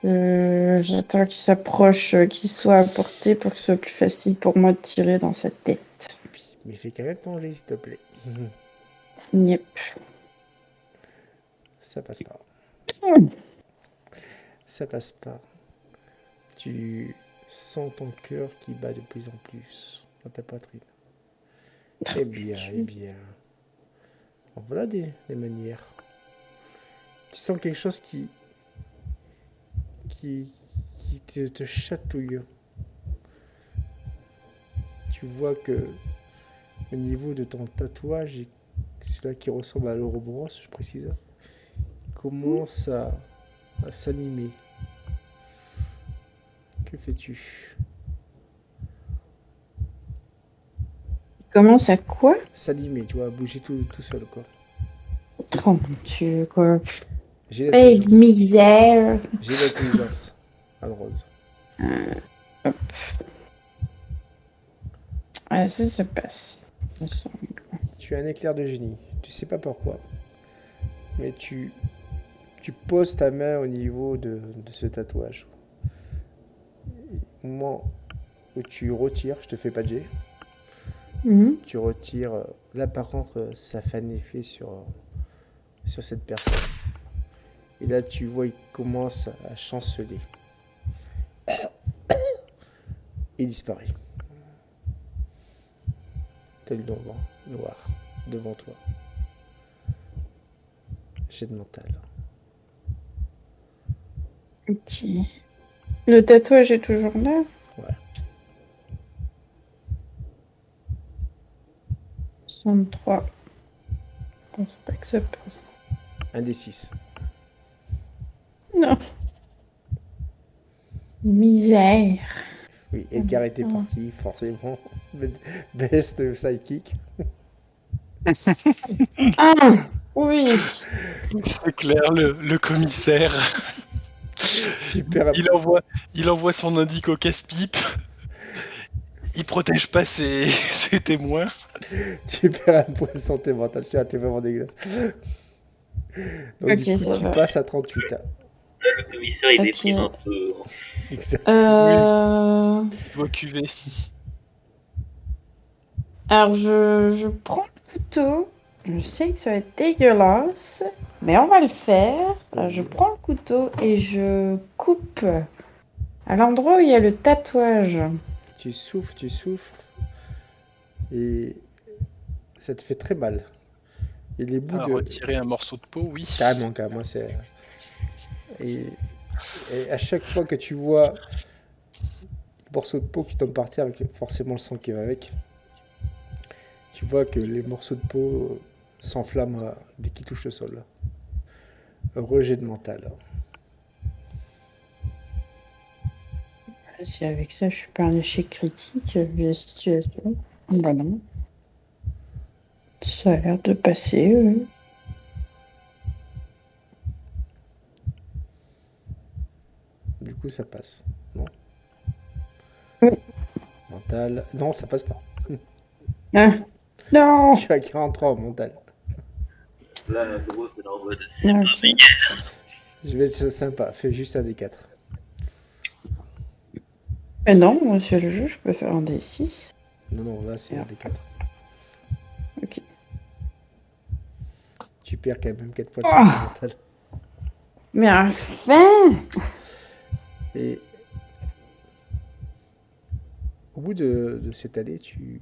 J'attends qu'il s'approche, qu'il soit à portée pour que ce soit plus facile pour moi de tirer dans sa tête. Mais fais quand même ton jet, s'il te plaît. Yep. Ça passe pas. Ça passe pas. Tu sens ton cœur qui bat de plus en plus dans ta poitrine. Eh bien, eh bien. Bon, voilà des manières. Tu sens quelque chose qui te chatouille. Tu vois que au niveau de ton tatouage, celui-là qui ressemble à l'Ouroboros, je précise, commence à s'animer. Que fais-tu? Commence à quoi? S'animer, tu vois, bouger tout seul, quoi. Oh mon Dieu, quoi. J'ai Hey, l'intelligence. misère. J'ai l'intelligence. Anne-Rose. Hop. Ah, ça passe. Tu as un éclair de génie. Tu sais pas pourquoi. Mais tu poses ta main au niveau de ce tatouage. Au moment où tu retires, je te fais pas de jet. Mhm. Tu retires. Là, par contre, ça fait un effet sur cette personne. Et là, tu vois, il commence à chanceler. Il disparaît. T'as le noir devant toi. Jet de mental. Ok. Le tatouage est toujours là? Ouais. 63. Je pense pas que ça passe. Un des 6. Non. Misère. Oui, Edgar était parti, forcément. Best psychic. Ah, oui. C'est clair, le commissaire. Super. Il envoie son indique au casse-pipe. Il protège pas ses témoins. Tu perds un point de santé mentale. T'es vraiment dégueulasse. Donc, Ok, du coup, ça tu va. passes à 38. Là, le commissaire, il Ok. déprime un peu. Exact. Euh... Il doit cuver. Alors, je prends le couteau. Je sais que ça va être dégueulasse, mais on va le faire. Je prends le couteau et je coupe à l'endroit où il y a le tatouage. Tu souffres. Et ça te fait très mal. Et les bouts À retirer un morceau de peau, oui. Carrément, c'est... Et à chaque fois que tu vois le morceau de peau qui tombe par terre, avec forcément le sang qui va avec, tu vois que les morceaux de peau s'enflamment dès qu'ils touchent le sol. Rejet de mental. Si avec ça, je suis pas un échec critique, vu la situation. Bah non. Ça a l'air de passer. Du coup, ça passe. Non. Oui. Mental. Non, ça passe pas. Ah, non. Je suis à 43 en mental. Là, la grosse, c'est en mode c'est Ok. pas méga. Je vais être sympa, fais juste un des 4. Mais non, monsieur le juge, je peux faire un D6. Non, là c'est un des 4. Ok. Tu perds quand même 4 points de Ah. santé mentale. Mais enfin! Et au bout de cette année, tu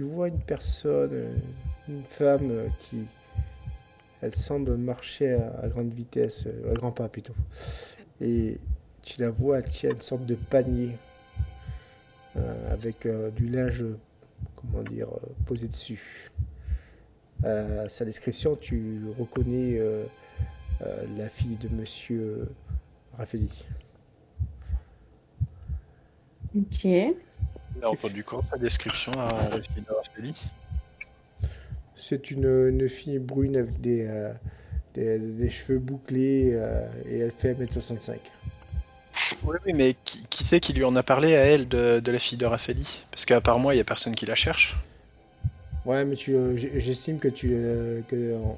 vois une personne, une femme qui, elle semble marcher à grande vitesse, à grands pas plutôt. Et tu la vois, elle tient une sorte de panier avec du linge, comment dire, posé dessus. À sa description, tu reconnais la fille de Monsieur Raffaelli. Ok. T'as entendu quoi la description à la fille de Raffaelli? C'est une fille brune avec des cheveux bouclés et elle fait 1m65. Oui, mais qui c'est qui lui en a parlé à elle de la fille de Raffaelli? Parce qu'à part moi, il n'y a personne qui la cherche. Ouais, mais j'estime que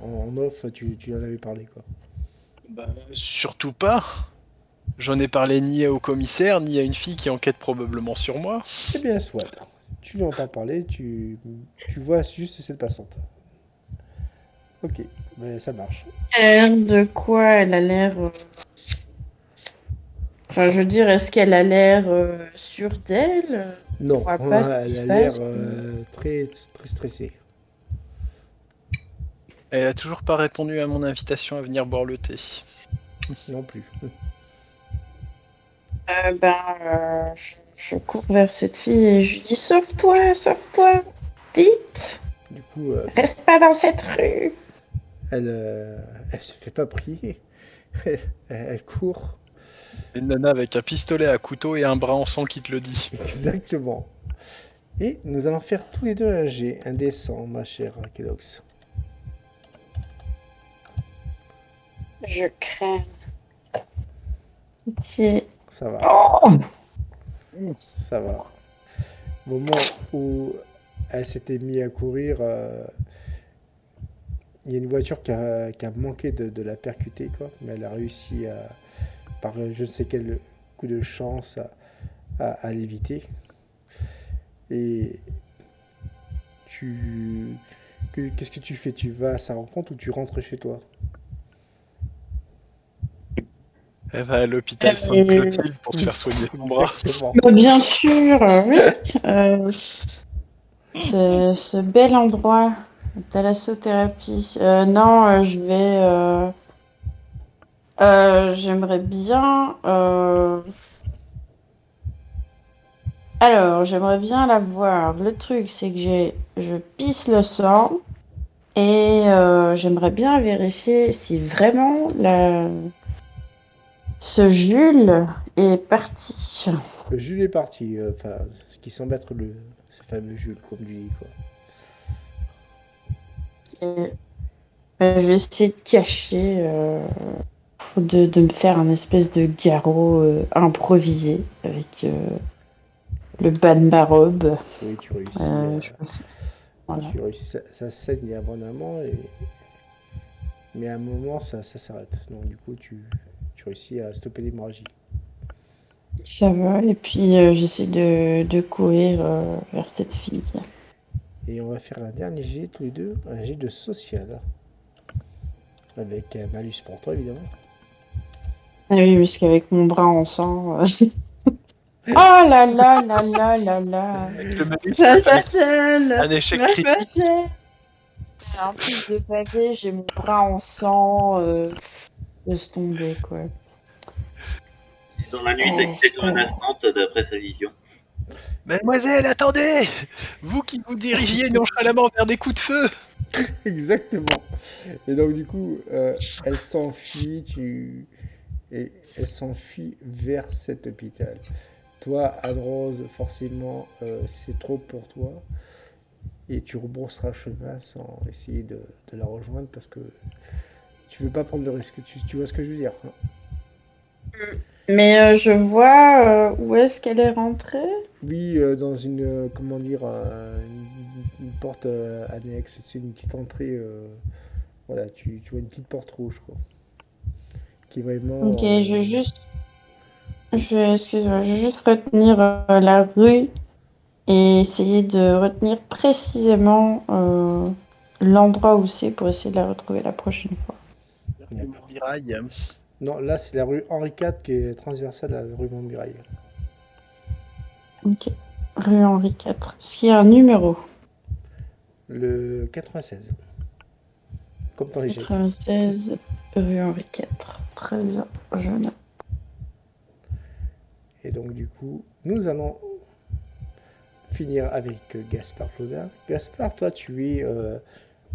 en off, tu en avais parlé, quoi. Bah, surtout pas. J'en ai parlé ni au commissaire, ni à une fille qui enquête probablement sur moi. Eh bien, soit. Tu veux en pas parler, tu vois juste cette passante. Ok, mais ça marche. De quoi elle a l'air. Enfin, je veux dire, est-ce qu'elle a l'air sûre d'elle? On Non, voit pas ce qui elle se a l'air passe. très, très stressée. Elle a toujours pas répondu à mon invitation à venir boire le thé. Non plus. Je cours vers cette fille et je lui dis sauve-toi, sauve-toi, vite, Du coup, reste pas dans cette rue. elle se fait pas prier. Elle court. Une nana avec un pistolet à couteau et un bras en sang qui te le dit. Exactement. Et nous allons faire tous les deux un jet indécent, ma chère Kedox. Je crains. Pitié. Ça va, Oh ça va. Au moment où elle s'était mise à courir, il y a une voiture qui a manqué de la percuter, quoi. Mais elle a réussi par je ne sais quel coup de chance à l'éviter. Et qu'est-ce que tu fais? Tu vas à sa rencontre ou tu rentres chez toi? Elle va à l'hôpital Sainte-Clotilde pour se faire soigner son bras. Exactement. Bah, bien sûr, oui. Ce bel endroit, thalassothérapie. Non, j'aimerais bien. Alors, j'aimerais bien la voir. Le truc, c'est que je pisse le sang et j'aimerais bien vérifier si vraiment ce Jules est parti. Jules est parti, enfin, ce qui semble être ce fameux Jules, comme tu dis, quoi. Et, je vais essayer de cacher, de me faire un espèce de garrot improvisé avec le bas de ma robe. Oui, tu réussis. Voilà. Tu réussis ça saigne abondamment, mais à un moment, ça s'arrête. Donc, du coup, tu réussis à stopper l'hémorragie. Ça va, et puis j'essaie de courir vers cette fille. Et on va faire un dernier jet, tous les deux, un jet de social. Avec un malus pour toi, évidemment. Ah oui, parce qu'avec mon bras en sang. Oh là là là là là là. Avec le malus, Ça ça fait s'appelle. un échec critique. En plus de pavé, j'ai mon bras en sang. Laisse tomber, quoi. Dans la nuit était menaçante d'après sa vision. Mademoiselle, attendez! Vous qui vous dirigiez nonchalamment vers des coups de feu! Exactement. Et donc, du coup, elle s'enfuit, et elle s'enfuit vers cet hôpital. Toi, Anne-Rose, forcément, c'est trop pour toi. Et tu rebourseras chemin sans essayer de la rejoindre parce que tu veux pas prendre le risque. Tu vois ce que je veux dire, hein? Mais je vois où est-ce qu'elle est rentrée. Oui, dans une, comment dire, une porte annexe. C'est une petite entrée. Voilà, tu vois une petite porte rouge, quoi. qui est vraiment... Ok, excuse-moi, je vais juste retenir la rue et essayer de retenir précisément l'endroit où c'est pour essayer de la retrouver la prochaine fois. D'accord. Montmirail. Non, là, c'est la rue Henri IV qui est transversale à la rue Montmirail. Ok, rue Henri IV. Est-ce qu'il y a un numéro? Le 96. Comme dans les GP. 96 rue Henri IV. Très bien, je note. Et donc, du coup, nous allons finir avec Gaspard Claudin. Gaspard, toi, tu es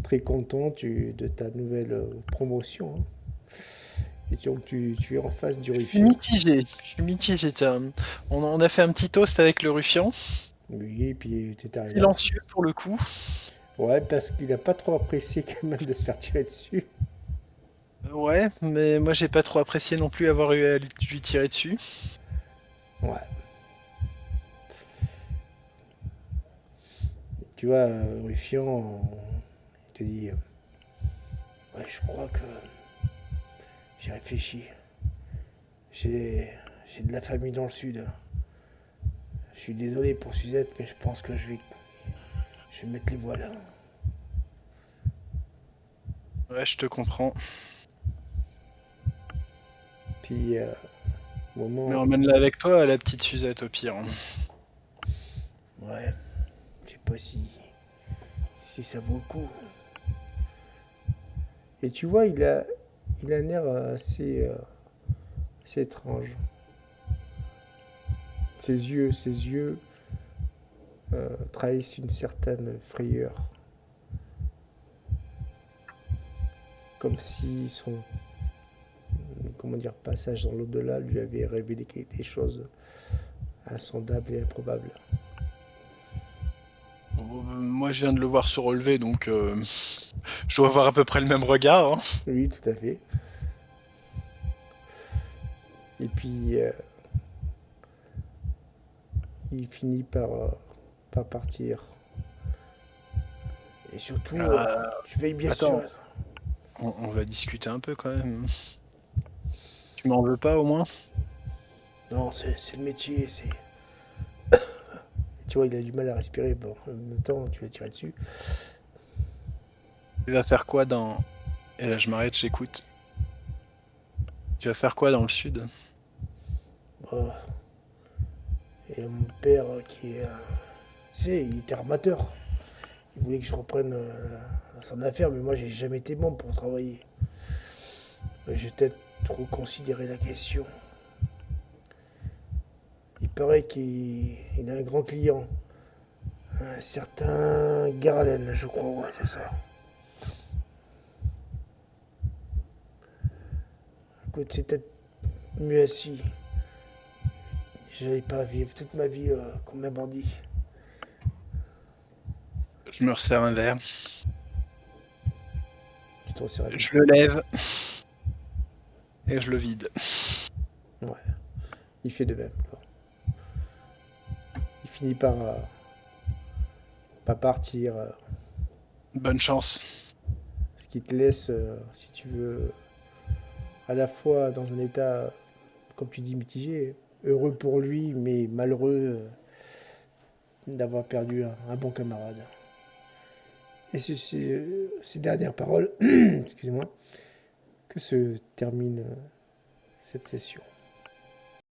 très content de ta nouvelle promotion. Hein. Et donc, tu es en face du Ruffian. Je suis mitigé. On a fait un petit toast avec le ruffian. Oui, et puis tu es arrivé. Silencieux pour le coup. Ouais, parce qu'il n'a pas trop apprécié quand même de se faire tirer dessus. Ouais, mais moi j'ai pas trop apprécié non plus avoir eu à lui tirer dessus. Ouais. Tu vois, Ruffian, il te dit ouais, je crois que j'ai réfléchi. J'ai de la famille dans le sud. Je suis désolé pour Suzette, mais je pense que je vais mettre les voiles. Ouais, je te comprends. Puis, au moment. Mais emmène-la avec toi, la petite Suzette, au pire. Ouais, je sais pas si ça vaut le coup. Et tu vois, il a un air assez étrange. Ses yeux trahissent une certaine frayeur. Comme si son passage dans l'au-delà lui avait révélé des choses insondables et improbables. Moi je viens de le voir se relever, donc je dois avoir à peu près le même regard. Hein. Oui, tout à fait. Et puis, il finit par partir. Et surtout, tu veilles bien attends. sûr. On va discuter un peu quand même. Tu m'en veux pas au moins? Non, c'est le métier, c'est... Tu vois, il a du mal à respirer. Bon, en même temps, tu vas tirer dessus. Tu vas faire quoi dans... Et là je m'arrête, j'écoute. Tu vas faire quoi dans le sud? Bon. Et mon père qui est... tu sais, il était armateur. Il voulait que je reprenne son affaire, mais moi, j'ai jamais été bon pour travailler. Je vais peut-être reconsidérer la question. Il paraît qu'il a un grand client. Un certain Garalen, je crois, ouais, c'est ça. Écoute, c'est peut-être mieux ainsi. J'allais pas vivre toute ma vie comme un bandit. Je me resserre un verre. Tu t'en sers. Je le lève. Et je le vide. Ouais, il fait de même. Quoi. Il finit par pas partir. Bonne chance. Ce qui te laisse, si tu veux, à la fois dans un état, comme tu dis, mitigé, heureux pour lui, mais malheureux d'avoir perdu un bon camarade. Et c'est ces dernières paroles, excusez-moi, que se termine cette session.